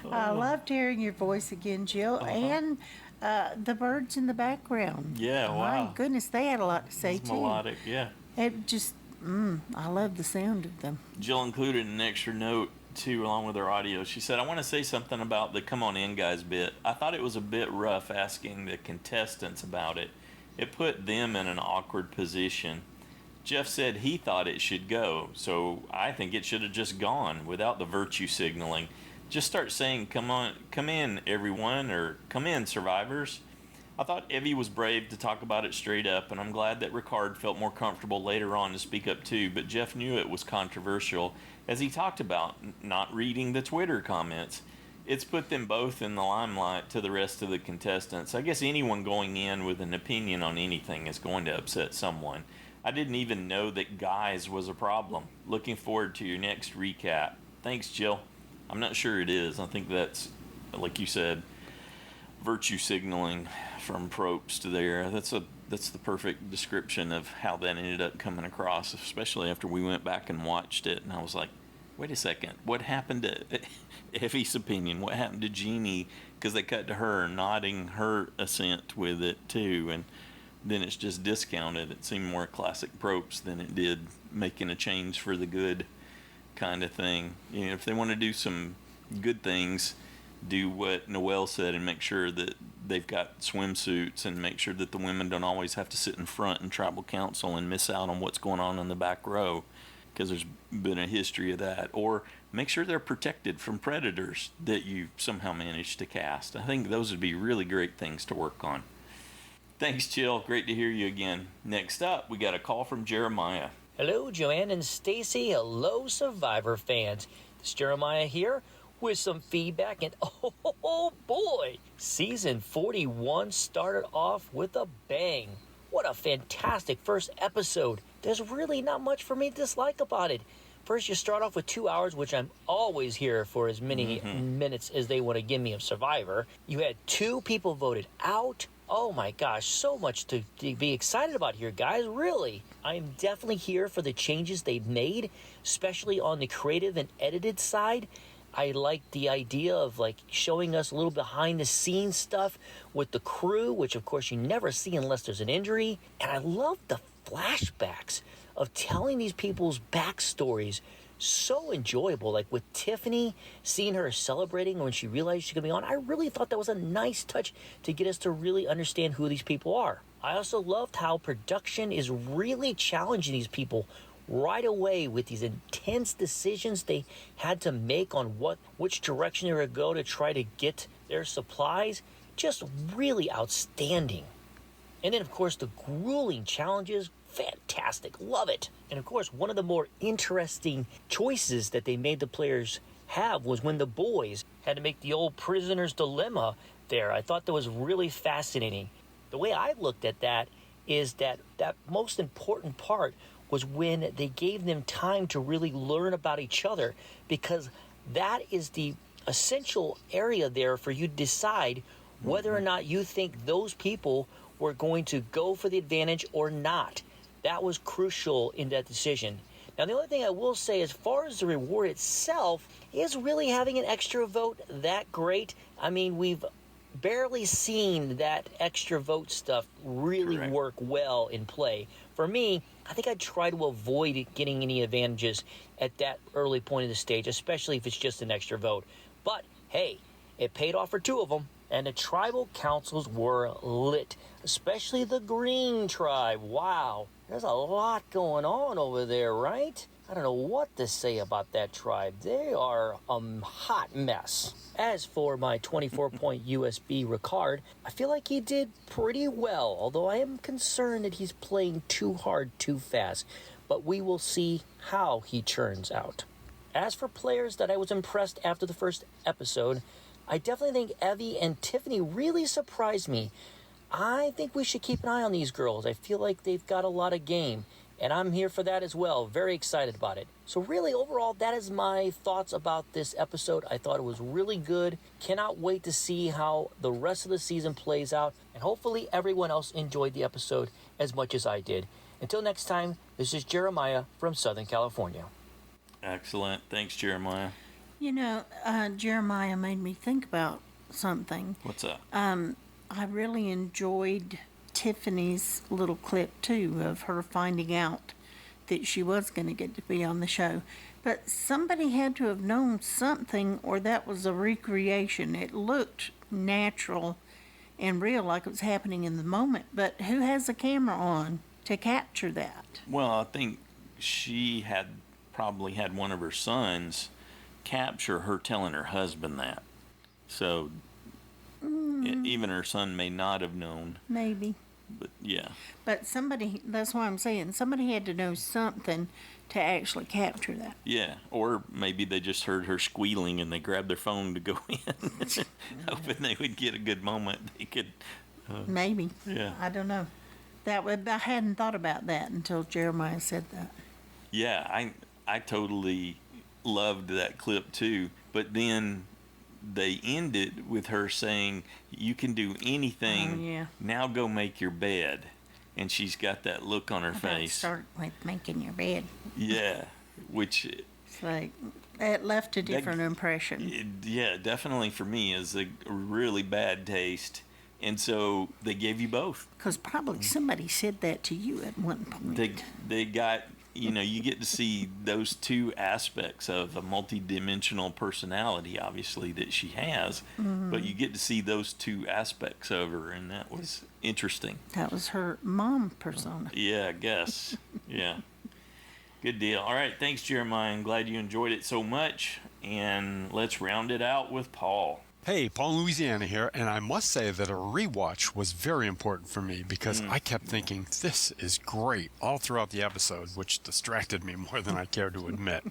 I loved hearing your voice again, Jill, and the birds in the background. Yeah, wow. My goodness, they had a lot to say, It's too. melodic, yeah. It just, I love the sound of them. Jill included an extra note, too, along with her audio. She said, I want to say something about the come on in guys bit. I thought it was a bit rough asking the contestants about it. It put them in an awkward position. Jeff said he thought it should go, so I think it should have just gone without the virtue signaling. Just start saying, come in, everyone, or come in, survivors. I thought Evie was brave to talk about it straight up, and I'm glad that Ricard felt more comfortable later on to speak up too, but Jeff knew it was controversial, as he talked about not reading the Twitter comments. It's put them both in the limelight to the rest of the contestants. I guess anyone going in with an opinion on anything is going to upset someone. I didn't even know that guys was a problem. Looking forward to your next recap. Thanks, Jill. I'm not sure it is. I think that's, like you said, virtue signaling from Probst there. That's the perfect description of how that ended up coming across, especially after we went back and watched it. And I was like, wait a second, what happened to Effie's opinion? What happened to Jeannie? Because they cut to her nodding her assent with it too, and then it's just discounted. It seemed more classic Probst than it did making a change for the good kind of thing. You know, if they want to do some good things, do what Noelle said and make sure that they've got swimsuits, and make sure that the women don't always have to sit in front in tribal council and miss out on what's going on in the back row, because there's been a history of that. Or make sure they're protected from predators that you somehow managed to cast. I think those would be really great things to work on. Thanks, Jill. Great to hear you again. Next up, we got a call from Jeremiah. Hello, Joanne and Stacy. Hello, Survivor fans. It's Jeremiah here with some feedback. And oh boy, season 41 started off with a bang. What a fantastic first episode. There's really not much for me to dislike about it. First, you start off with 2 hours, which I'm always here for as many minutes as they want to give me of Survivor. You had 2 people voted out. Oh my gosh, so much to be excited about here, guys, really. I'm definitely here for the changes they've made, especially on the creative and edited side. I like the idea of like showing us a little behind the scenes stuff with the crew, which of course you never see unless there's an injury. And I love the flashbacks of telling these people's backstories. So enjoyable, like with Tiffany, seeing her celebrating when she realized she could be on. I really thought that was a nice touch to get us to really understand who these people are. I also loved how production is really challenging these people right away with these intense decisions they had to make on which direction they were going to go to try to get their supplies. Just really outstanding. And then, of course, the grueling challenges. Fantastic. Love it. And of course, one of the more interesting choices that they made the players have was when the boys had to make the old prisoner's dilemma there. I thought that was really fascinating. The way I looked at that is that most important part was when they gave them time to really learn about each other, because that is the essential area there for you to decide whether or not you think those people were going to go for the advantage or not. That was crucial in that decision. Now, the only thing I will say as far as the reward itself, is really having an extra vote that great? I mean, we've barely seen that extra vote stuff really work well in play. For me, I think I'd try to avoid getting any advantages at that early point of the stage, especially if it's just an extra vote. But, hey, it paid off for 2 of them. And the tribal councils were lit, especially the Green Tribe. Wow, there's a lot going on over there, right? I don't know what to say about that tribe. They are a hot mess. As for my 24-point USB Ricard, I feel like he did pretty well, although I am concerned that he's playing too hard too fast. But we will see how he turns out. As for players that I was impressed after the first episode, I definitely think Evie and Tiffany really surprised me. I think we should keep an eye on these girls. I feel like they've got a lot of game, and I'm here for that as well. Very excited about it. So really, overall, that is my thoughts about this episode. I thought it was really good. Cannot wait to see how the rest of the season plays out, and hopefully everyone else enjoyed the episode as much as I did. Until next time, this is Jeremiah from Southern California. Excellent. Thanks, Jeremiah. You know, Jeremiah made me think about something. What's up? I really enjoyed Tiffany's little clip, too, of her finding out that she was going to get to be on the show. But somebody had to have known something, or that was a recreation. It looked natural and real, like it was happening in the moment. But who has a camera on to capture that? Well, I think she had probably had one of her sons capture her telling her husband that. So even her son may not have known. Maybe. But yeah. But somebody, that's why I'm saying, somebody had to know something to actually capture that. Yeah, or maybe they just heard her squealing and they grabbed their phone to go in, hoping they would get a good moment. They could. Maybe. Yeah. I don't know. I hadn't thought about that until Jeremiah said that. Yeah, I totally loved that clip too. But then they ended with her saying, "You can do anything. Oh, yeah. Now go make your bed." And she's got that look on her face. Start with making your bed. Yeah, which it's like it left a different impression. Yeah, definitely for me is a really bad taste. And so they gave you both. Because probably somebody said that to you at one point. They got, you get to see those two aspects of a multidimensional personality, obviously, that she has. Mm-hmm. But you get to see those two aspects of her, and that was interesting. That was her mom persona. Yeah, I guess. Yeah. Good deal. All right, thanks, Jeremiah. I'm glad you enjoyed it so much. And let's round it out with Paul. Hey, Paul, Louisiana here, and I must say that a rewatch was very important for me because I kept thinking, this is great, all throughout the episode, which distracted me more than I care to admit.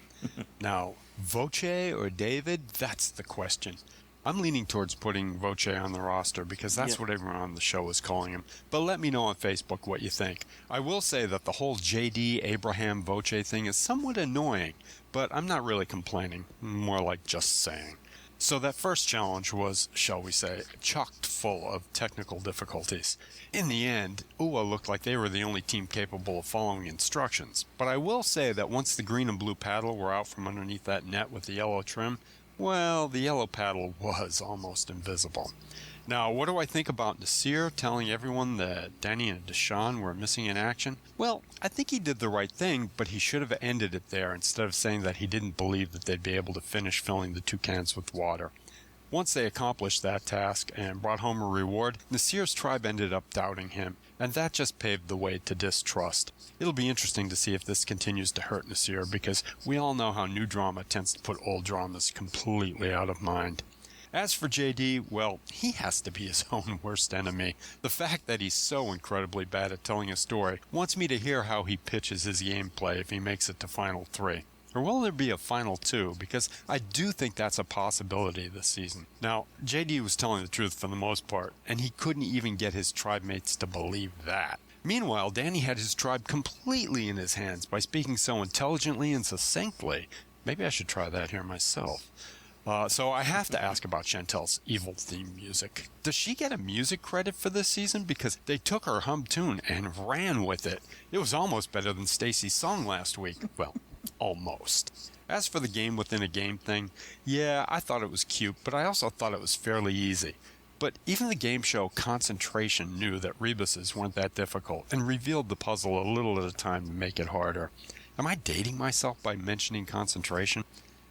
Now, Voce or David, that's the question. I'm leaning towards putting Voce on the roster because that's what everyone on the show is calling him. But let me know on Facebook what you think. I will say that the whole J.D. Abraham Voce thing is somewhat annoying, but I'm not really complaining, more like just saying. So that first challenge was, shall we say, chocked full of technical difficulties. In the end, UWA looked like they were the only team capable of following instructions. But I will say that once the green and blue paddle were out from underneath that net with the yellow trim, well, the yellow paddle was almost invisible. Now, what do I think about Nasir telling everyone that Danny and Deshawn were missing in action? Well, I think he did the right thing, but he should have ended it there instead of saying that he didn't believe that they'd be able to finish filling the 2 cans with water. Once they accomplished that task and brought home a reward, Nasir's tribe ended up doubting him, and that just paved the way to distrust. It'll be interesting to see if this continues to hurt Nasir, because we all know how new drama tends to put old dramas completely out of mind. As for JD, well, he has to be his own worst enemy. The fact that he's so incredibly bad at telling a story wants me to hear how he pitches his gameplay if he makes it to Final 3. Or will there be a Final 2? Because I do think that's a possibility this season. Now, JD was telling the truth for the most part, and he couldn't even get his tribe mates to believe that. Meanwhile, Danny had his tribe completely in his hands by speaking so intelligently and succinctly. Maybe I should try that here myself. So I have to ask about Chantel's evil theme music. Does she get a music credit for this season? Because they took her hum tune and ran with it. It was almost better than Stacy's song last week. Well, almost. As for the game within a game thing, yeah, I thought it was cute, but I also thought it was fairly easy. But even the game show Concentration knew that rebuses weren't that difficult and revealed the puzzle a little at a time to make it harder. Am I dating myself by mentioning Concentration?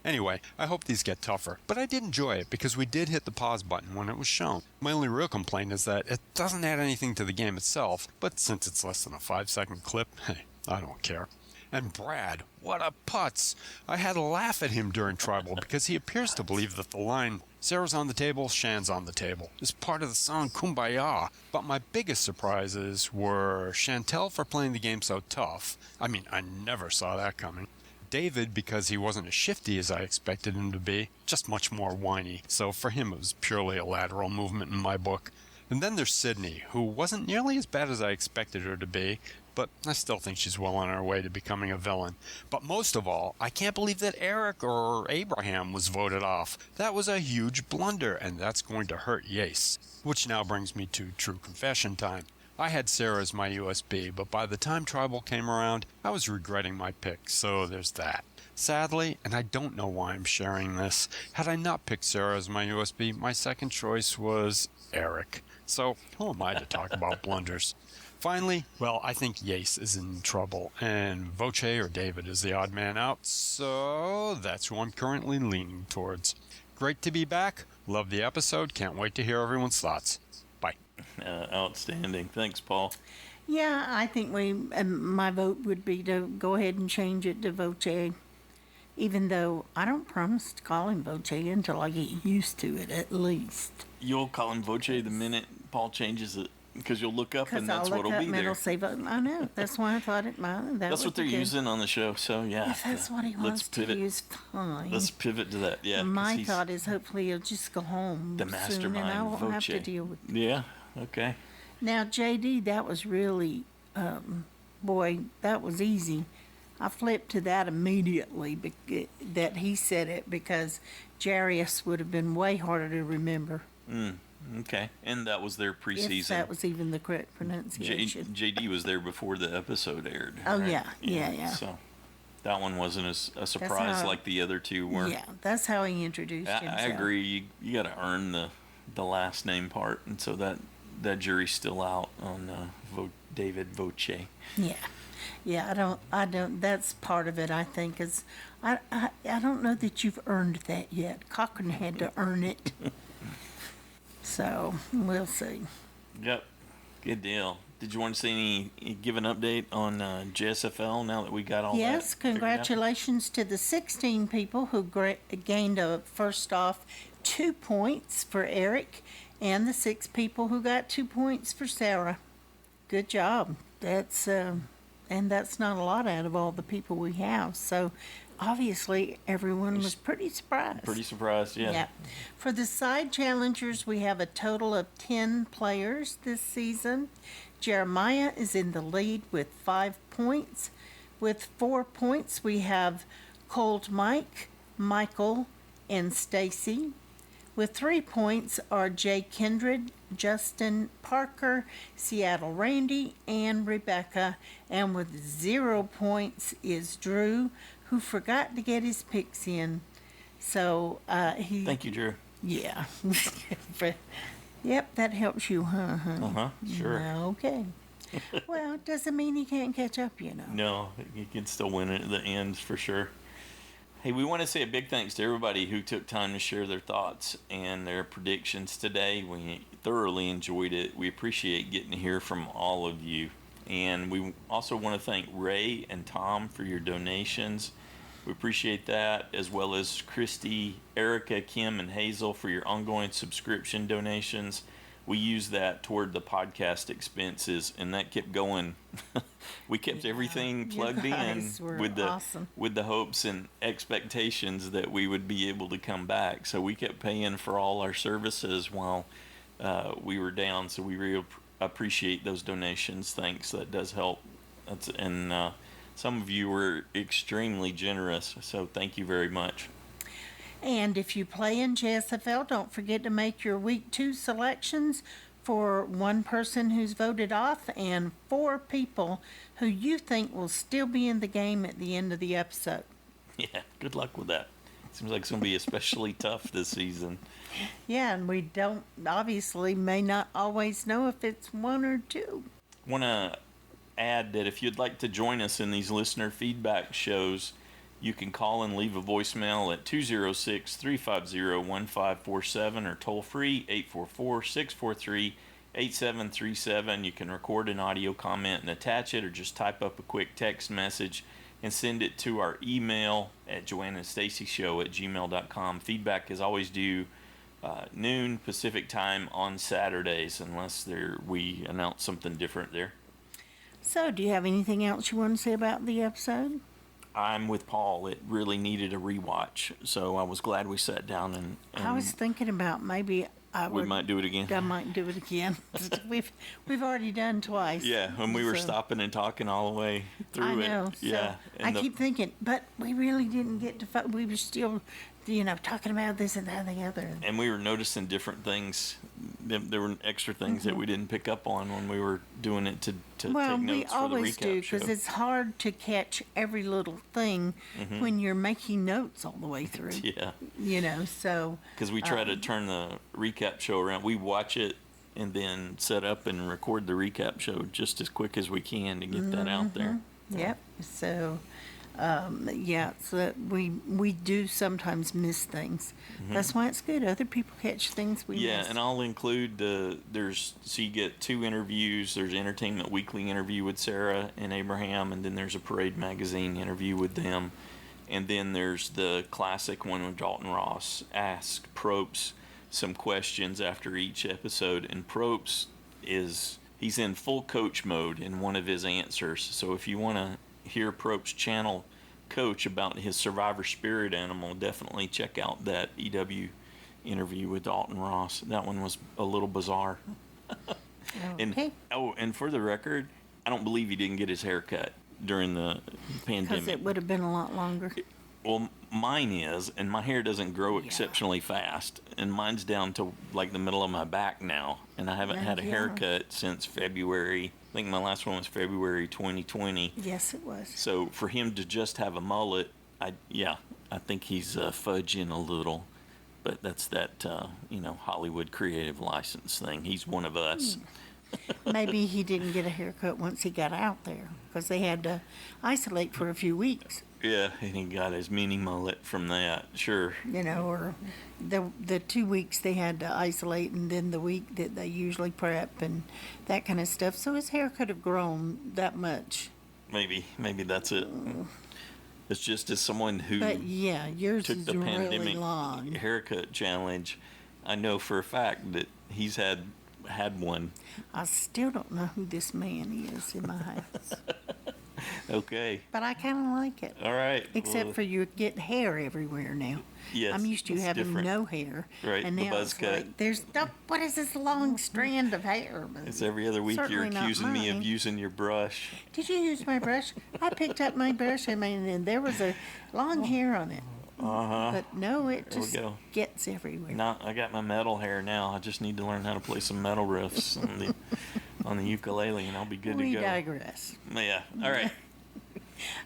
Anyway, I hope these get tougher, but I did enjoy it because we did hit the pause button when it was shown. My only real complaint is that it doesn't add anything to the game itself, but since it's less than a 5-second clip, hey, I don't care. And Brad, what a putz! I had a laugh at him during Tribal because he appears to believe that the line, Sarah's on the table, Shan's on the table, is part of the song Kumbaya. But my biggest surprises were Chantel for playing the game so tough. I mean, I never saw that coming. David, because he wasn't as shifty as I expected him to be, just much more whiny. So for him, it was purely a lateral movement in my book. And then there's Sydney, who wasn't nearly as bad as I expected her to be, but I still think she's well on her way to becoming a villain. But most of all, I can't believe that Eric or Abraham was voted off. That was a huge blunder, and that's going to hurt Yace. Which now brings me to true confession time. I had Sarah as my USB, but by the time Tribal came around, I was regretting my pick, so there's that. Sadly, and I don't know why I'm sharing this, had I not picked Sarah as my USB, my second choice was Eric. So, who am I to talk about blunders? Finally, well, I think Yace is in trouble, and Voce or David is the odd man out, so that's who I'm currently leaning towards. Great to be back. Love the episode. Can't wait to hear everyone's thoughts. Bye. Outstanding. Thanks, Paul. Yeah, I think my vote would be to go ahead and change it to Voce, even though I don't promise to call him Voce until I get used to it, at least. You'll call him Voce the minute Paul changes it. Because you'll look up and that's what'll be there. I know. That's why I thought it might. That's what they're using on the show. So yeah. If that's what he wants to use, fine. Let's pivot to that. Yeah. My thought is hopefully he'll just go home the soon mastermind and I won't Voce. have to deal with it. Yeah. Okay. Now JD, that was really, boy, that was easy. I flipped to that immediately that he said it because Jarius would have been way harder to remember. Okay, and that was their preseason. If that was even the correct pronunciation. JD was there before the episode aired. Oh, right? Yeah. So that one wasn't a surprise like the other two were. Yeah, that's how he introduced himself. I agree. You got to earn the last name part, and so that jury's still out on David Voce. Yeah, I don't. That's part of it. I think is I don't know that you've earned that yet. Cochran had to earn it. So, we'll see. Yep. Good deal. Did you want to give an update on JSFL now that we got all that? Yes, congratulations to the 16 people who gained first off 2 points for Eric and the 6 people who got 2 points for Sarah. Good job. That's not a lot out of all the people we have. So, obviously, everyone was pretty surprised. Pretty surprised, yeah. For the side challengers, we have a total of 10 players this season. Jeremiah is in the lead with 5 points. With 4 points, we have Cold Mike, Michael, and Stacy. With 3 points are Jay Kindred, Justin Parker, Seattle Randy, and Rebecca. And with 0 points is Drew, who forgot to get his picks in. So Thank you, Drew. Yeah. Yep, that helps you, huh, honey? Sure. Okay. Well, it doesn't mean he can't catch up, you know. No, you can still win it at the end for sure. Hey, we want to say a big thanks to everybody who took time to share their thoughts and their predictions today. We thoroughly enjoyed it. We appreciate getting to hear from all of you. And we also want to thank Ray and Tom for your donations. We appreciate that, as well as Christy, Erica, Kim, and Hazel for your ongoing subscription donations. We used that toward the podcast expenses, and that kept going. We kept everything plugged in with the hopes and expectations that we would be able to come back. So we kept paying for all our services while we were down. So we really appreciate those donations. Thanks. That does help. And some of you were extremely generous. So thank you very much. And if you play in JSFL, don't forget to make your week 2 selections for 1 person who's voted off and 4 people who you think will still be in the game at the end of the episode. Yeah, good luck with that. Seems like it's going to be especially tough this season. Yeah, and we may not always know if it's 1 or 2. Want to add that if you'd like to join us in these listener feedback shows, you can call and leave a voicemail at 206-350-1547 or toll free 844-643-8737. You can record an audio comment and attach it, or just type up a quick text message and send it to our email at joannaandstacyshow@gmail.com. Feedback is always due noon Pacific time on Saturdays, unless we announce something different there. So, do you have anything else you want to say about the episode? I'm with Paul. It really needed a rewatch, so I was glad we sat down and I was thinking about maybe we might do it again. I might do it again. we've already done twice. Yeah, when we were stopping and talking all the way through I know. it. Yeah, so I keep thinking, but we really didn't get to. We were still, talking about this and that and the other. And we were noticing different things. There were extra things that we didn't pick up on when we were doing it to take notes for the recap show. Well, we always do, because it's hard to catch every little thing when you're making notes all the way through. Yeah. So. Because we try to turn the recap show around. We watch it and then set up and record the recap show just as quick as we can to get that out there. Yep. So. So that we do sometimes miss things. That's why it's good. Other people catch things we miss. Yeah, and I'll include so you get 2 interviews. There's Entertainment Weekly interview with Sarah and Abraham, and then there's a Parade Magazine interview with them. And then there's the classic one with Dalton Ross. Ask Probst some questions after each episode, and Probst he's in full coach mode in one of his answers. So if you want to hear Probst channel coach about his survivor spirit animal, definitely check out that EW interview with Dalton Ross. That one was a little bizarre. Okay. And for the record, I don't believe he didn't get his hair cut during the pandemic. Because it would have been a lot longer. Well, mine is, and my hair doesn't grow exceptionally fast, and mine's down to like the middle of my back now, and I haven't had a haircut since February. I think my last one was February 2020. Yes, it was. So for him to just have a mullet, I think he's fudging a little, but that's that Hollywood creative license thing. He's one of us. Maybe he didn't get a haircut once he got out there because they had to isolate for a few weeks. Yeah, and he got his mini mullet from that, sure. Or the 2 weeks they had to isolate, and then the week that they usually prep and that kind of stuff. So his hair could have grown that much. Maybe that's it. It's just as someone who yours took is the really pandemic long. haircut challenge, I know for a fact that he's had one. I still don't know who this man is in my house. Okay. But I kind of like it. All right. Except for you get hair everywhere now. Yes. I'm used to it's having different. no hair. Right. And the now buzz it's cut. like, there's what is this long strand of hair? It's every other week you're Certainly not accusing me of mine. using your brush. Did you use my brush? I picked up my brush and there was a long hair on it. But no, it There we just go. gets everywhere. No, I got my metal hair now. I just need to learn how to play some metal riffs on the ukulele, and I'll be good to We go. digress. Yeah. All right.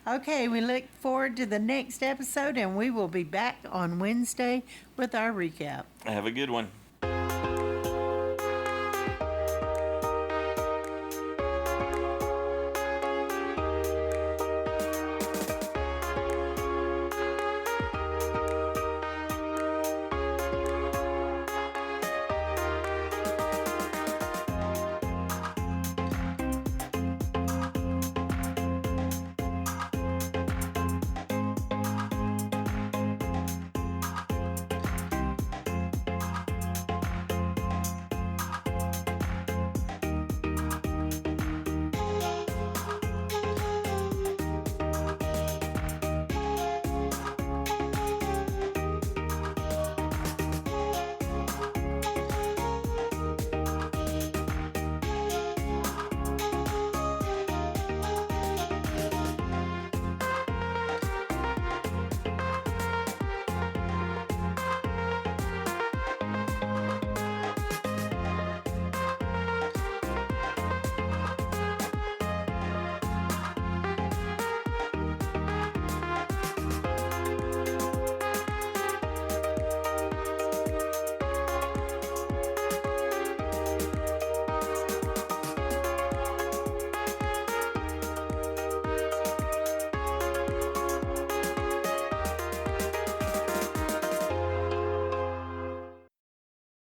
Okay, we look forward to the next episode, and we will be back on Wednesday with our recap. Have a good one.